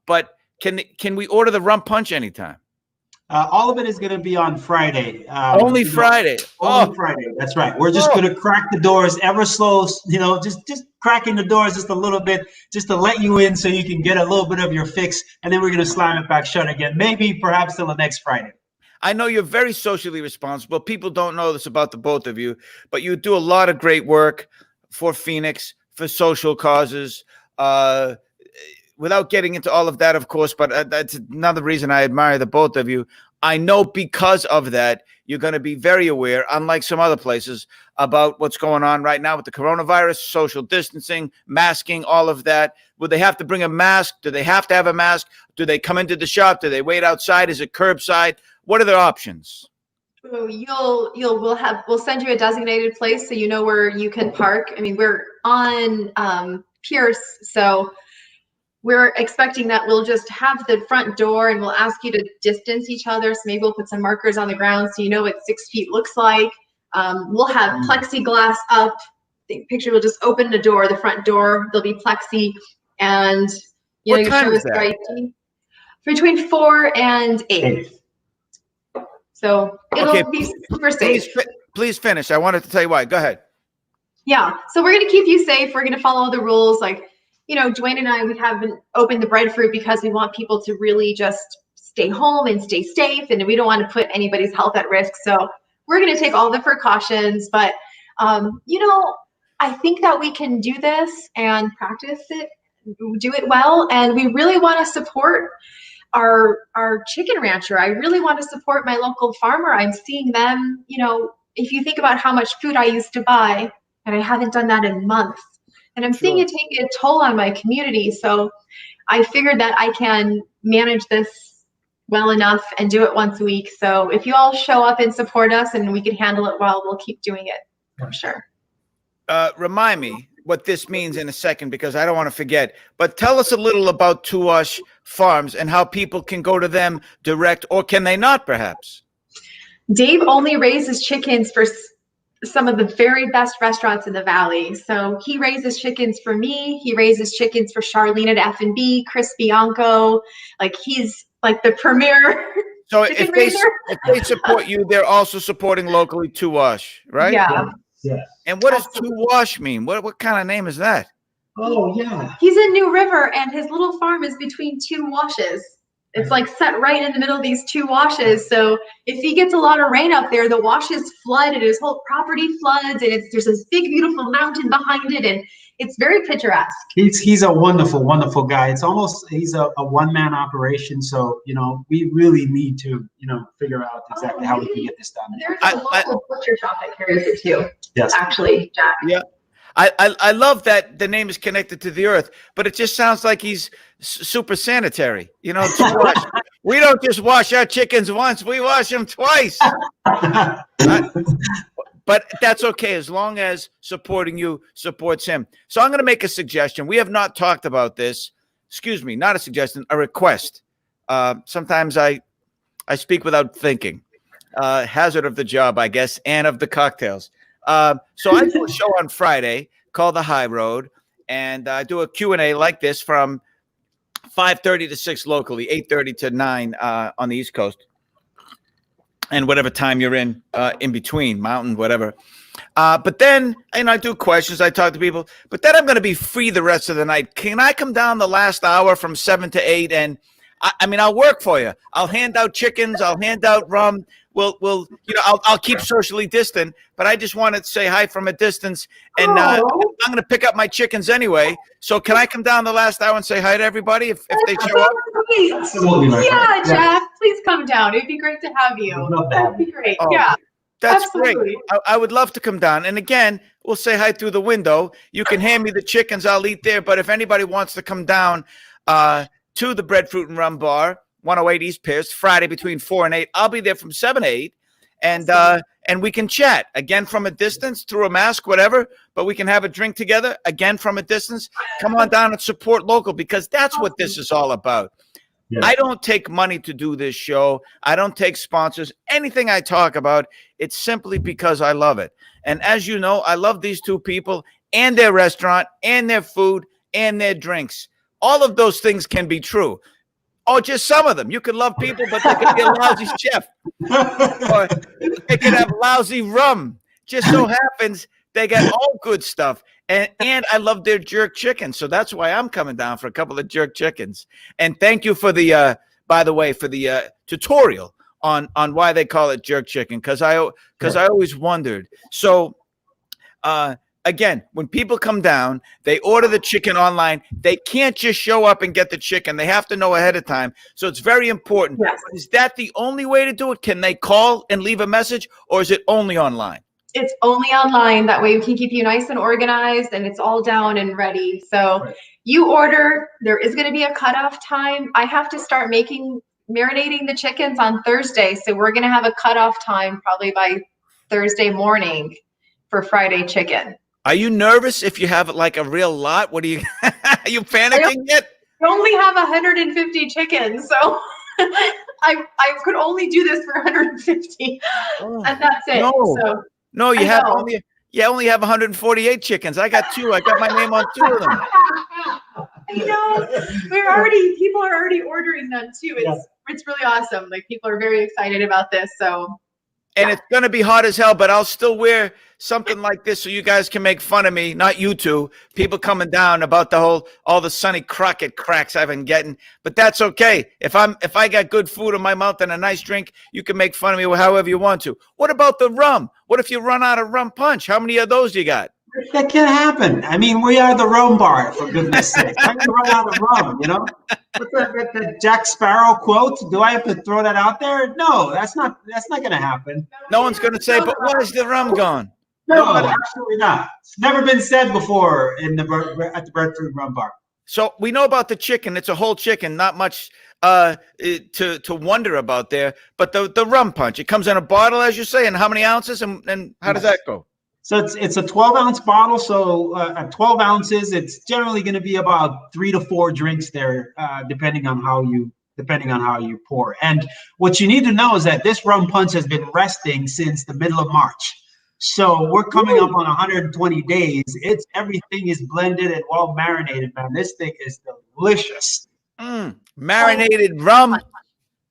[SPEAKER 1] But can we order the rum punch anytime?
[SPEAKER 3] All of it is going to be on Friday.
[SPEAKER 1] Only Friday.
[SPEAKER 3] Only Friday. That's right. We're just going to crack the doors ever slow, just cracking the doors just a little bit, just to let you in so you can get a little bit of your fix. And then we're going to slam it back shut again. Maybe perhaps till the next Friday.
[SPEAKER 1] I know you're very socially responsible. People don't know this about the both of you, but you do a lot of great work for Phoenix, for social causes. Without getting into all of that, of course, but that's another reason I admire the both of you. I know because of that, you're going to be very aware, unlike some other places, about what's going on right now with the coronavirus, social distancing, masking, all of that. Would they have to bring a mask? Do they have to have a mask? Do they come into the shop? Do they wait outside? Is it curbside? What are their options?
[SPEAKER 4] We'll send you a designated place so you know where you can park. I mean, we're on Pierce, so we're expecting that we'll just have the front door and we'll ask you to distance each other. So maybe we'll put some markers on the ground so you know what 6 feet looks like. We'll have plexiglass up. The picture will just open the door, the front door. There'll be plexi, and
[SPEAKER 1] What
[SPEAKER 4] you
[SPEAKER 1] time
[SPEAKER 4] show
[SPEAKER 1] is
[SPEAKER 4] us
[SPEAKER 1] that?
[SPEAKER 4] right between 4 and 8. So it'll be super safe.
[SPEAKER 1] Please finish. I wanted to tell you why. Go ahead.
[SPEAKER 4] Yeah. So we're going to keep you safe. We're going to follow the rules. Like, Dwayne and I, we haven't opened the breadfruit because we want people to really just stay home and stay safe. And we don't want to put anybody's health at risk. So we're going to take all the precautions. But, I think that we can do this and practice it, do it well. And we really want to support our chicken rancher. I really want to support my local farmer. I'm seeing them, if you think about how much food I used to buy, and I haven't done that in months, and I'm seeing it take a toll on my community. So I figured that I can manage this well enough and do it once a week. So if you all show up and support us and we can handle it well, we'll keep doing it for sure.
[SPEAKER 1] Remind me what this means in a second, because I don't want to forget. But tell us a little about Tuash Farms and how people can go to them direct, or can they not, perhaps?
[SPEAKER 4] Dave only raises chickens for some of the very best restaurants in the valley. So he raises chickens for me. He raises chickens for Charlene at F&B, Chris Bianco. Like, he's like the premier.
[SPEAKER 1] So
[SPEAKER 4] chicken
[SPEAKER 1] if
[SPEAKER 4] raiser.
[SPEAKER 1] they support you, they're also supporting locally Tuash, right?
[SPEAKER 4] Yeah.
[SPEAKER 3] Yeah.
[SPEAKER 1] And what does Tuash mean? What kind of name is that?
[SPEAKER 3] Oh, yeah.
[SPEAKER 4] He's in New River, and his little farm is between two washes. It's like set right in the middle of these two washes. So if he gets a lot of rain up there, the washes flood and his whole property floods, and there's this big, beautiful mountain behind it, and it's very picturesque.
[SPEAKER 3] He's a wonderful, wonderful guy. He's a one-man operation. So, we really need to, figure out exactly how we can get this done.
[SPEAKER 4] There's a local butcher shop that carries it too.
[SPEAKER 3] Yes.
[SPEAKER 4] Actually, Jack.
[SPEAKER 1] Yeah. I love that the name is connected to the earth, but it just sounds like he's super sanitary. Tuash. We don't just wash our chickens once, we wash them twice. But that's okay, as long as supporting you supports him. So I'm going to make a suggestion. We have not talked about this. Excuse me, not a suggestion, a request. Sometimes I speak without thinking. Hazard of the job, I guess, and of the cocktails. So I do a show on Friday called The High Road, and I do a Q&A like this from 5:30 to 6 locally, 8:30 to 9 on the East Coast, and whatever time you're in between, mountain, whatever. But then, I do questions, I talk to people, but then I'm going to be free the rest of the night. Can I come down the last hour from 7 to 8? And I'll work for you. I'll hand out chickens. I'll hand out rum. I'll keep socially distant, but I just wanted to say hi from a distance. And I'm going to pick up my chickens anyway. So can I come down the last hour and say hi to everybody if they show up?
[SPEAKER 3] Absolutely.
[SPEAKER 4] Yeah, Jack, please come down. It'd be great to have you. That'd be great.
[SPEAKER 1] Oh,
[SPEAKER 4] yeah.
[SPEAKER 1] That's
[SPEAKER 4] Absolutely.
[SPEAKER 1] great. I would love to come down. And again, we'll say hi through the window. You can hand me the chickens. I'll eat there. But if anybody wants to come down, to the Breadfruit and Rum Bar, 108 East Pierce, Friday between 4 and 8. I'll be there from 7 to 8. And we can chat again from a distance through a mask, whatever, but we can have a drink together again from a distance. Come on down and support local, because that's what this is all about. Yeah. I don't take money to do this show. I don't take sponsors. Anything I talk about, it's simply because I love it. And as you know, I love these two people and their restaurant and their food and their drinks. All of those things can be true. Oh, just some of them. You could love people, but they could be a lousy chef. Or they could have lousy rum. Just so happens they got all good stuff. And I love their jerk chicken. So that's why I'm coming down for a couple of jerk chickens. And thank you for the, by the way, for the tutorial on why they call it jerk chicken. Because I always wondered. So, again, when people come down, they order the chicken online. They can't just show up and get the chicken. They have to know ahead of time. So it's very important. Yes. Is that the only way to do it? Can they call and leave a message, or is it only online?
[SPEAKER 4] It's only online. That way we can keep you nice and organized, and it's all down and ready. So you order, there is going to be a cutoff time. I have to start marinating the chickens on Thursday. So we're going to have a cutoff time probably by Thursday morning for Friday chicken.
[SPEAKER 1] Are you nervous if you have like a real lot? What are you, are you panicking yet?
[SPEAKER 4] I only have 150 chickens, so I could only do this for 150, and that's it.
[SPEAKER 1] No, you only have 148 chickens. I got 2. I got my name on 2 of them.
[SPEAKER 4] I know. People are already ordering them too. It's really awesome. Like, people are very excited about this. So.
[SPEAKER 1] And it's going to be hot as hell, but I'll still wear something like this so you guys can make fun of me. Not you two, people coming down about all the Sonny Crockett cracks I've been getting. But that's okay. If I got good food in my mouth and a nice drink, you can make fun of me however you want to. What about the rum? What if you run out of rum punch? How many of those you got?
[SPEAKER 3] That can happen. I mean, we are the rum bar, for goodness sake. How do you run out of rum, you know? What's that Jack Sparrow quote? Do I have to throw that out there? No, that's not going to happen.
[SPEAKER 1] No one's going to say, but where's the rum gone?
[SPEAKER 3] No, absolutely not. It's never been said before at the Breadfruit Rum Bar.
[SPEAKER 1] So we know about the chicken. It's a whole chicken, not much to wonder about there. But the rum punch, it comes in a bottle, as you say, and how many ounces, and how does that go?
[SPEAKER 3] So it's a 12-ounce bottle. So at 12 ounces, it's generally going to be about 3 to 4 drinks there, depending on how you pour. And what you need to know is that this rum punch has been resting since the middle of March. So we're coming up on 120 days. Everything is blended and well marinated, man. This thing is delicious.
[SPEAKER 1] Marinated rum,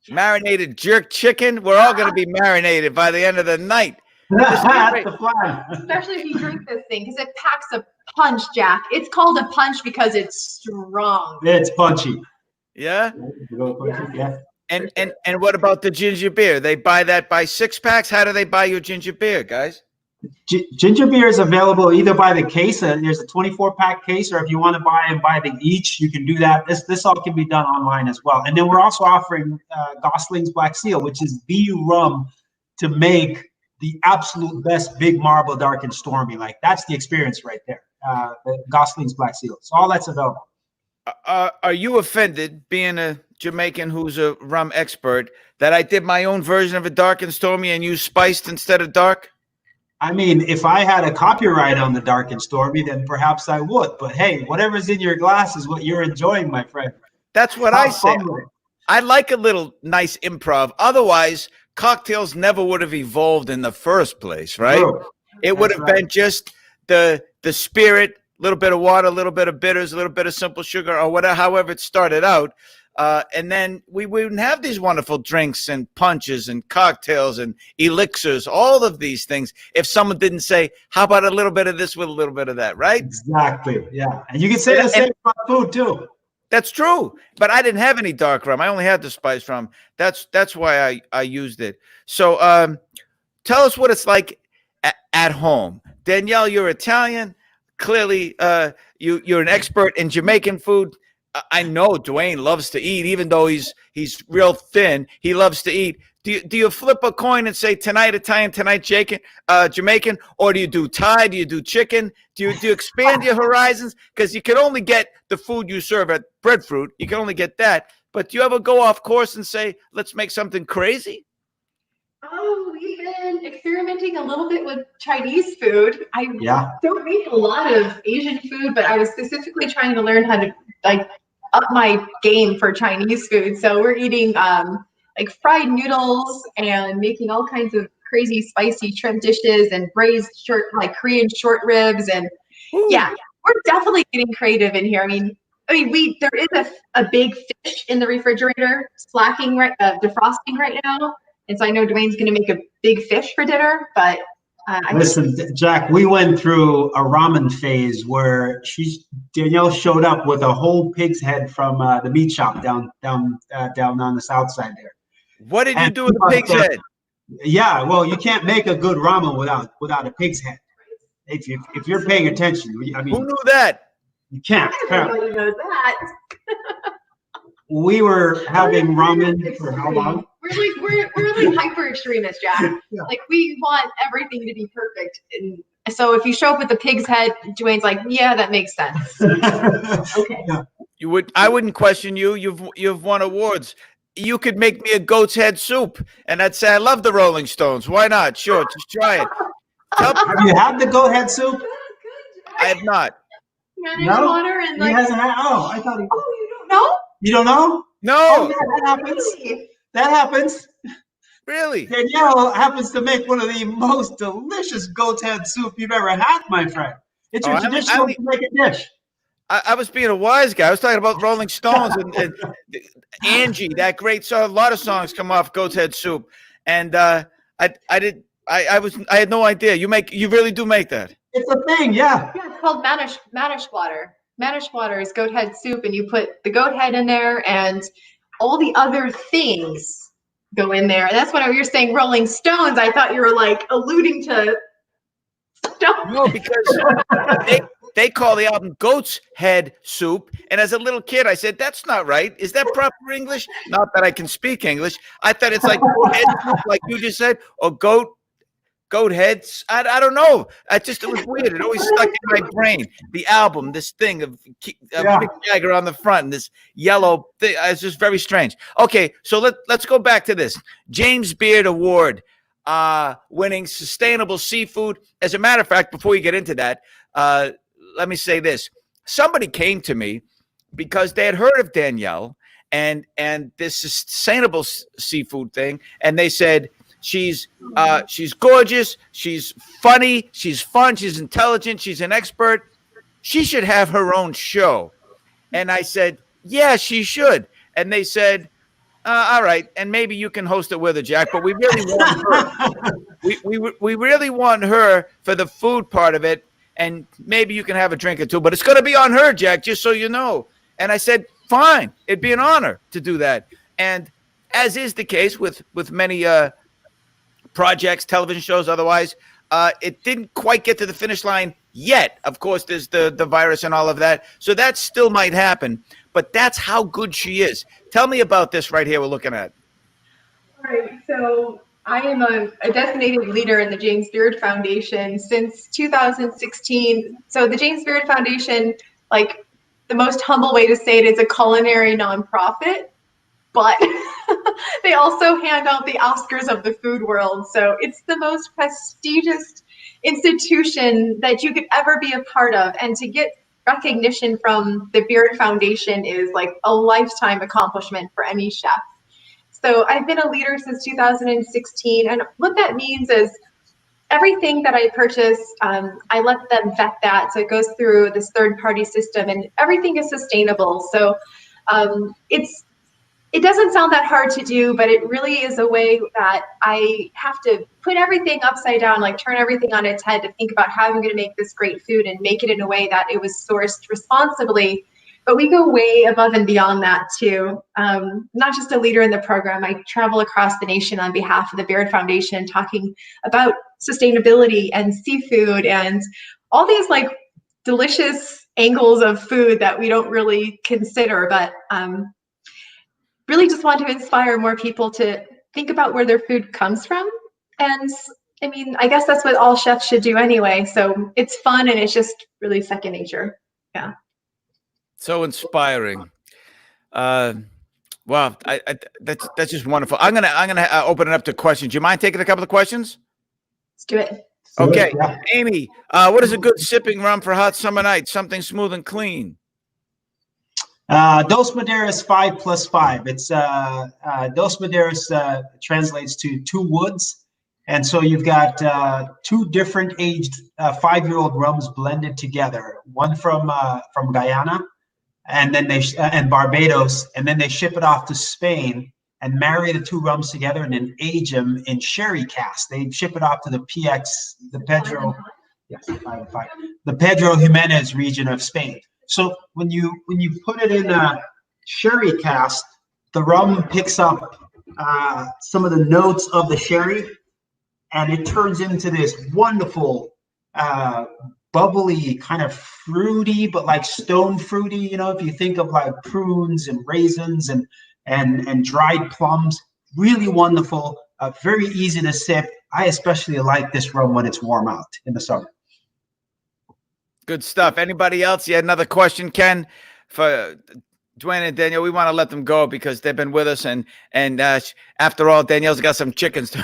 [SPEAKER 1] marinated jerk chicken. We're all going to be marinated by the end of the night.
[SPEAKER 3] That's the plan.
[SPEAKER 4] Especially if you drink this thing, because it packs a punch, Jack. It's called a punch because it's strong.
[SPEAKER 3] It's punchy.
[SPEAKER 1] Yeah.
[SPEAKER 3] Yeah.
[SPEAKER 1] And what about the ginger beer? They buy that by 6-packs. How do they buy your ginger beer, guys?
[SPEAKER 3] Ginger beer is available either by the case. There's a 24-pack case, or if you want to buy them each, you can do that. This all can be done online as well. And then we're also offering Gosling's Black Seal, which is the rum to make the absolute best Big Marble Dark and Stormy. Like, that's the experience right there. The Gosling's Black Seal. So all that's available.
[SPEAKER 1] Are you offended, being a Jamaican who's a rum expert, that I did my own version of a Dark and Stormy and used spiced instead of dark?
[SPEAKER 3] I mean, if I had a copyright on the Dark and Stormy, then perhaps I would. But hey, whatever's in your glass is what you're enjoying, my friend.
[SPEAKER 1] That's what I say. I like a little nice improv. Otherwise, cocktails never would have evolved in the first place, right? True. It would have been just the spirit, a little bit of water, a little bit of bitters, a little bit of simple sugar, or whatever, however it started out. And then we wouldn't have these wonderful drinks and punches and cocktails and elixirs, all of these things, if someone didn't say, how about a little bit of this with a little bit of that, right?
[SPEAKER 3] Exactly, yeah. And you can say the same about food, too.
[SPEAKER 1] That's true, but I didn't have any dark rum. I only had the spice rum. That's why I used it. So tell us what it's like at home. Danielle, you're Italian. Clearly, you're an expert in Jamaican food. I know Dwayne loves to eat, even though he's real thin. He loves to eat. Do you flip a coin and say tonight Italian, tonight Jamaican, or do you do Thai? Do you do chicken? Do you expand your horizons? Because you can only get the food you serve at breadfruit. You can only get that. But do you ever go off course and say, let's make something crazy?
[SPEAKER 4] Oh, we've been experimenting a little bit with Chinese food. I don't make a lot of Asian food, but I was specifically trying to learn how to like up my game for Chinese food. So we're eating like fried noodles and making all kinds of crazy spicy shrimp dishes and braised like Korean short ribs. And yeah, we're definitely getting creative in here. I mean, there is a big fish in the refrigerator slacking defrosting right now. And so I know Dwayne's going to make a big fish for dinner, but
[SPEAKER 3] listen, Jack, we went through a ramen phase where Danielle showed up with a whole pig's head from the meat shop down on the south side there.
[SPEAKER 1] What did you do with the pig's head?
[SPEAKER 3] Yeah, well, you can't make a good ramen without a pig's head. If you're paying attention, I mean,
[SPEAKER 1] who knew that?
[SPEAKER 3] You can't.
[SPEAKER 4] Everybody knows that.
[SPEAKER 3] We were having ramen for how long?
[SPEAKER 4] We're like hyper extremists, Jack. Yeah. Like we want everything to be perfect. And so if you show up with the pig's head, Dwayne's like, yeah, that makes sense. Okay.
[SPEAKER 3] Yeah.
[SPEAKER 1] I wouldn't question you. You've won awards. You could make me a goat's head soup, and I'd say I love the Rolling Stones. Why not? Sure, just try it.
[SPEAKER 3] Have you had the goat head soup?
[SPEAKER 1] I have not.
[SPEAKER 4] No? Water and like.
[SPEAKER 3] He hasn't had. Oh, I thought he.
[SPEAKER 4] Oh, you don't know?
[SPEAKER 3] You don't know?
[SPEAKER 1] No.
[SPEAKER 3] Oh, yeah, that happens. That happens.
[SPEAKER 1] Really?
[SPEAKER 3] Danielle happens to make one of the most delicious goat's head soup you've ever had, my friend. It's your traditional to make a dish.
[SPEAKER 1] I was being a wise guy. I was talking about Rolling Stones and Angie, that great song. A lot of songs come off goat's head soup, and I had no idea. You really do make that.
[SPEAKER 3] It's a thing, yeah.
[SPEAKER 4] Yeah, it's called Manish water. Manish water is goat head soup, and you put the goat head in there, and all the other things go in there. And that's when you were saying Rolling Stones. I thought you were like alluding to stuff.
[SPEAKER 1] No, because they call the album Goat's Head Soup. And as a little kid, I said, that's not right. Is that proper English? Not that I can speak English. I thought it's like goat head soup, like you just said, or goat heads. I don't know. It was weird. It always stuck in my brain. The album, this thing of Mick Jagger on the front, and this yellow thing. It's just very strange. Okay, so let's go back to this. James Beard Award winning sustainable seafood. As a matter of fact, before you get into that, let me say this. Somebody came to me because they had heard of Danielle and this sustainable seafood thing, and they said, she's gorgeous, she's funny, she's fun, she's intelligent, she's an expert. She should have her own show. And I said, yeah, she should. And they said, all right, and maybe you can host it with her, Jack, but we really want her. we really want her for the food part of it, and maybe you can have a drink or two, but it's going to be on her, Jack, just so you know. And I said, fine, it'd be an honor to do that. And as is the case with many projects, television shows, otherwise, it didn't quite get to the finish line yet. Of course, there's the virus and all of that, so that still might happen, but that's how good she is. Tell me about this right here we're looking at.
[SPEAKER 4] All right, so I am a designated leader in the James Beard Foundation since 2016. So the James Beard Foundation, like the most humble way to say it, is a culinary nonprofit, but they also hand out the Oscars of the food world. So it's the most prestigious institution that you could ever be a part of. And to get recognition from the Beard Foundation is like a lifetime accomplishment for any chef. So I've been a leader since 2016. And what that means is everything that I purchase, I let them vet that. So it goes through this third-party system, and everything is sustainable. So it doesn't sound that hard to do, but it really is a way that I have to put everything upside down, like turn everything on its head to think about how I'm going to make this great food and make it in a way that it was sourced responsibly. But we go way above and beyond that too. Not just a leader in the program, I travel across the nation on behalf of the Beard Foundation talking about sustainability and seafood and all these like delicious angles of food that we don't really consider, but really just want to inspire more people to think about where their food comes from. And I mean, I guess that's what all chefs should do anyway. So it's fun and it's just really second nature. Yeah.
[SPEAKER 1] So inspiring. Wow, that's just wonderful. I'm gonna open it up to questions. Do you mind taking a couple of questions?
[SPEAKER 4] Let's do it.
[SPEAKER 1] Okay,
[SPEAKER 3] Yeah.
[SPEAKER 1] Amy, what is a good sipping rum for hot summer night? Something smooth and clean.
[SPEAKER 3] Dos Madeiras 5+5. It's Dos Madeiras translates to two woods, and so you've got two different aged 5-year-old rums blended together. One from Guyana, and then and Barbados, and then they ship it off to Spain and marry the two rums together and then age them in sherry cask. They ship it off to the Pedro Jimenez region of Spain. So when you put it in a sherry cask, the rum picks up some of the notes of the sherry, and it turns into this wonderful, bubbly, kind of fruity, but like stone fruity. You know, if you think of like prunes and raisins and dried plums, really wonderful, very easy to sip. I especially like this rum when it's warm out in the summer.
[SPEAKER 1] Good stuff. Anybody else? You had another question, Ken, for Dwayne and Danielle? We want to let them go because they've been with us, and after all, Danielle's got some chickens to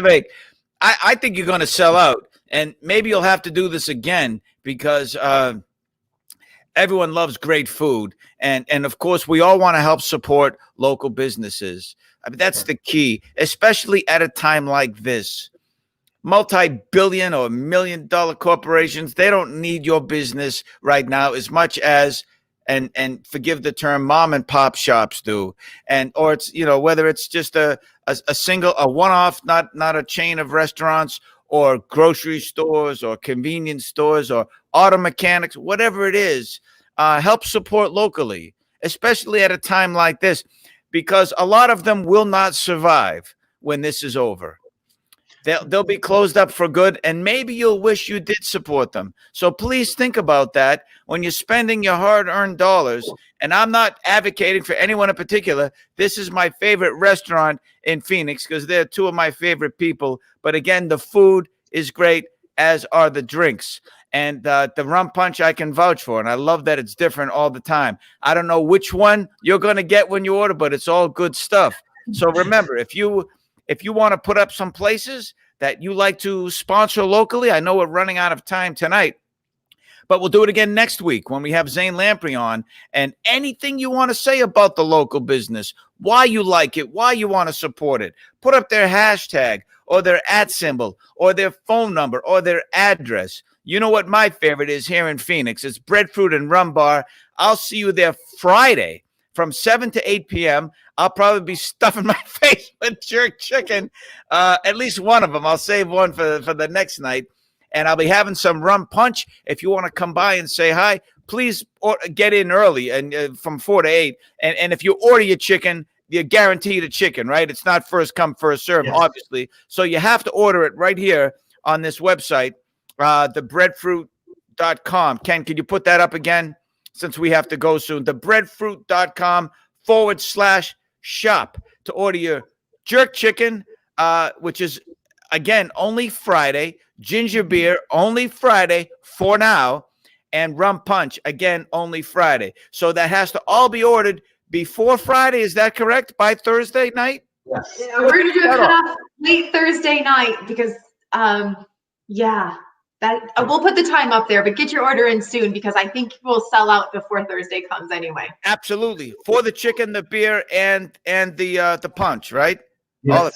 [SPEAKER 1] make. I think you're going to sell out, and maybe you'll have to do this again because everyone loves great food, and of course, we all want to help support local businesses. I mean, that's the key, especially at a time like this. Multi-billion or $1 million corporations, they don't need your business right now as much as, and forgive the term, mom and pop shops do. Or it's, whether it's just a one-off, not a chain of restaurants or grocery stores or convenience stores or auto mechanics, whatever it is, help support locally, especially at a time like this, because a lot of them will not survive when this is over. They'll be closed up for good, and maybe you'll wish you did support them. So please think about that when you're spending your hard-earned dollars. And I'm not advocating for anyone in particular. This is my favorite restaurant in Phoenix because they're two of my favorite people. But again, the food is great, as are the drinks. And the rum punch I can vouch for, and I love that it's different all the time. I don't know which one you're going to get when you order, but it's all good stuff. So remember, if you want to put up some places that you like to sponsor locally, I know we're running out of time tonight, but we'll do it again next week when we have Zane Lamprey on. And anything you want to say about the local business, why you like it, why you want to support it, put up their hashtag or their @ or their phone number or their address. You know what my favorite is here in Phoenix? It's Breadfruit and Rum Bar. I'll see you there Friday from 7 to 8 p.m. I'll probably be stuffing my face with jerk chicken, at least one of them. I'll save one for the next night. And I'll be having some rum punch. If you want to come by and say hi, please get in early and from 4 to 8. And if you order your chicken, you're guaranteed a chicken, right? It's not first come, first serve, yes, obviously. So you have to order it right here on this website, thebreadfruit.com. Ken, can you put that up again since we have to go soon? thebreadfruit.com/shop to order your jerk chicken, which is, again, only Friday. Ginger beer, only Friday for now. And rum punch, again, only Friday. So that has to all be ordered before Friday. Is that correct? By Thursday night?
[SPEAKER 3] Yes.
[SPEAKER 4] Yeah, we're going to do a cutoff late Thursday night because, we'll put the time up there, but get your order in soon because I think we'll sell out before Thursday comes anyway.
[SPEAKER 1] Absolutely. For the chicken, the beer, and the punch, right?
[SPEAKER 3] Yes.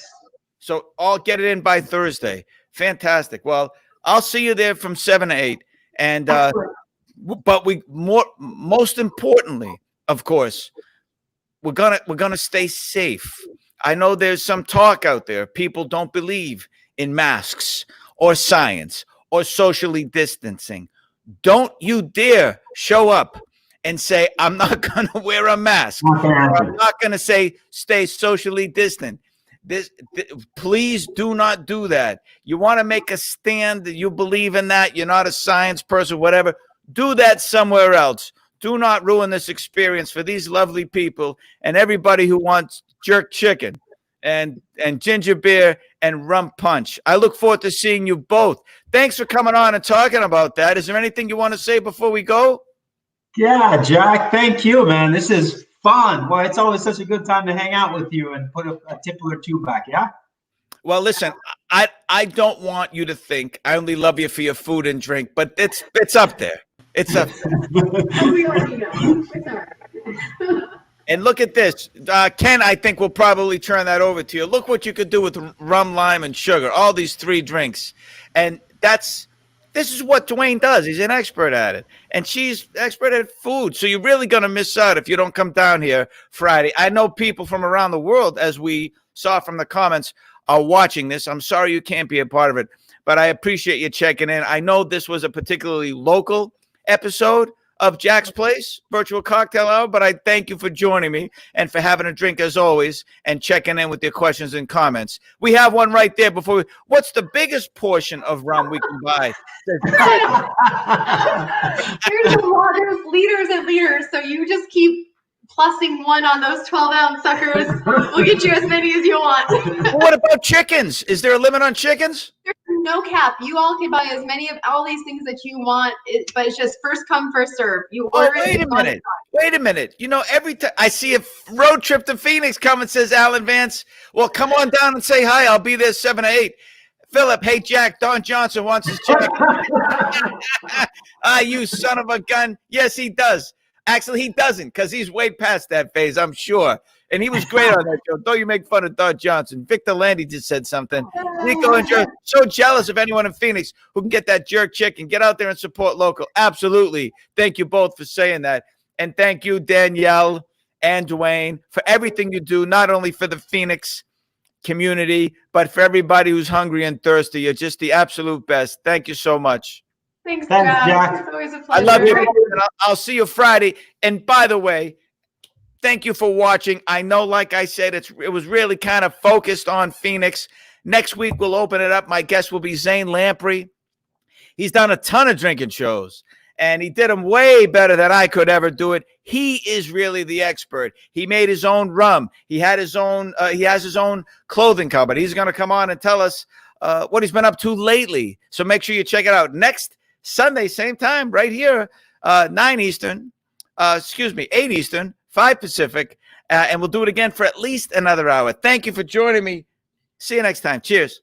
[SPEAKER 1] So I'll get it in by Thursday. Fantastic. Well, I'll see you there from 7 to 8. And but most importantly, of course, we're gonna stay safe. I know there's some talk out there. People don't believe in masks or science or socially distancing. Don't you dare show up and say, I'm not going to wear a mask. I'm not going to say stay socially distant. Please do not do that. You want to make a stand that you believe in that. You're not a science person, whatever. Do that somewhere else. Do not ruin this experience for these lovely people and everybody who wants jerk chicken and ginger beer and rum punch. I look forward to seeing you both. Thanks for coming on and talking about that. Is there anything you want to say before we go?
[SPEAKER 3] Yeah, Jack, thank you, man. This is fun. Well, it's always such a good time to hang out with you and put a tipple or two back, yeah?
[SPEAKER 1] Well, listen, I don't want you to think I only love you for your food and drink, but it's up there. It's up there.
[SPEAKER 4] Oh, we already know. It's all right.
[SPEAKER 1] And look at this. Ken, I think will probably turn that over to you. Look what you could do with rum, lime, and sugar. All these 3 drinks. And this is what Dwayne does. He's an expert at it. And she's expert at food. So you're really going to miss out if you don't come down here Friday. I know people from around the world, as we saw from the comments, are watching this. I'm sorry you can't be a part of it, but I appreciate you checking in. I know this was a particularly local episode of Jack's Place Virtual Cocktail Hour, but I thank you for joining me and for having a drink as always and checking in with your questions and comments. We have one right there before what's the biggest portion of rum we can buy?
[SPEAKER 4] There's a lot. There's liters and liters, so you just keep plussing one on those 12-ounce suckers. We'll get you as many as you want.
[SPEAKER 1] Well, what about chickens? Is there a limit on chickens?
[SPEAKER 4] There's no cap. You all can buy as many of all these things that you want, but it's just first come, first serve. You order
[SPEAKER 1] wait a minute. Wait a minute. You know, every time I see a road trip to Phoenix coming, says Alan Vance. Well, come on down and say hi. I'll be there 7 to 8. Philip, hey, Jack, Don Johnson wants his check. You son of a gun. Yes, he does. Actually, he doesn't because he's way past that phase, I'm sure. And he was great on that show. Don't you make fun of Don Johnson. Victor Landy just said something. Nico and Jerk, so jealous of anyone in Phoenix who can get that jerk chicken. Get out there and support local. Absolutely. Thank you both for saying that. And thank you, Danielle and Dwayne, for everything you do, not only for the Phoenix community, but for everybody who's hungry and thirsty. You're just the absolute best. Thank you so much.
[SPEAKER 4] Thanks,
[SPEAKER 3] Jack.
[SPEAKER 4] Jack. It's always a pleasure.
[SPEAKER 1] I love you. I'll see you Friday. And by the way, thank you for watching. I know, like I said, it was really kind of focused on Phoenix. Next week, we'll open it up. My guest will be Zane Lamprey. He's done a ton of drinking shows, and he did them way better than I could ever do it. He is really the expert. He made his own rum. He had his own. He has his own clothing company. He's going to come on and tell us what he's been up to lately. So make sure you check it out next Sunday, same time, right here, 9 Eastern. 8 Eastern, 5 Pacific, and we'll do it again for at least another hour. Thank you for joining me. See you next time. Cheers.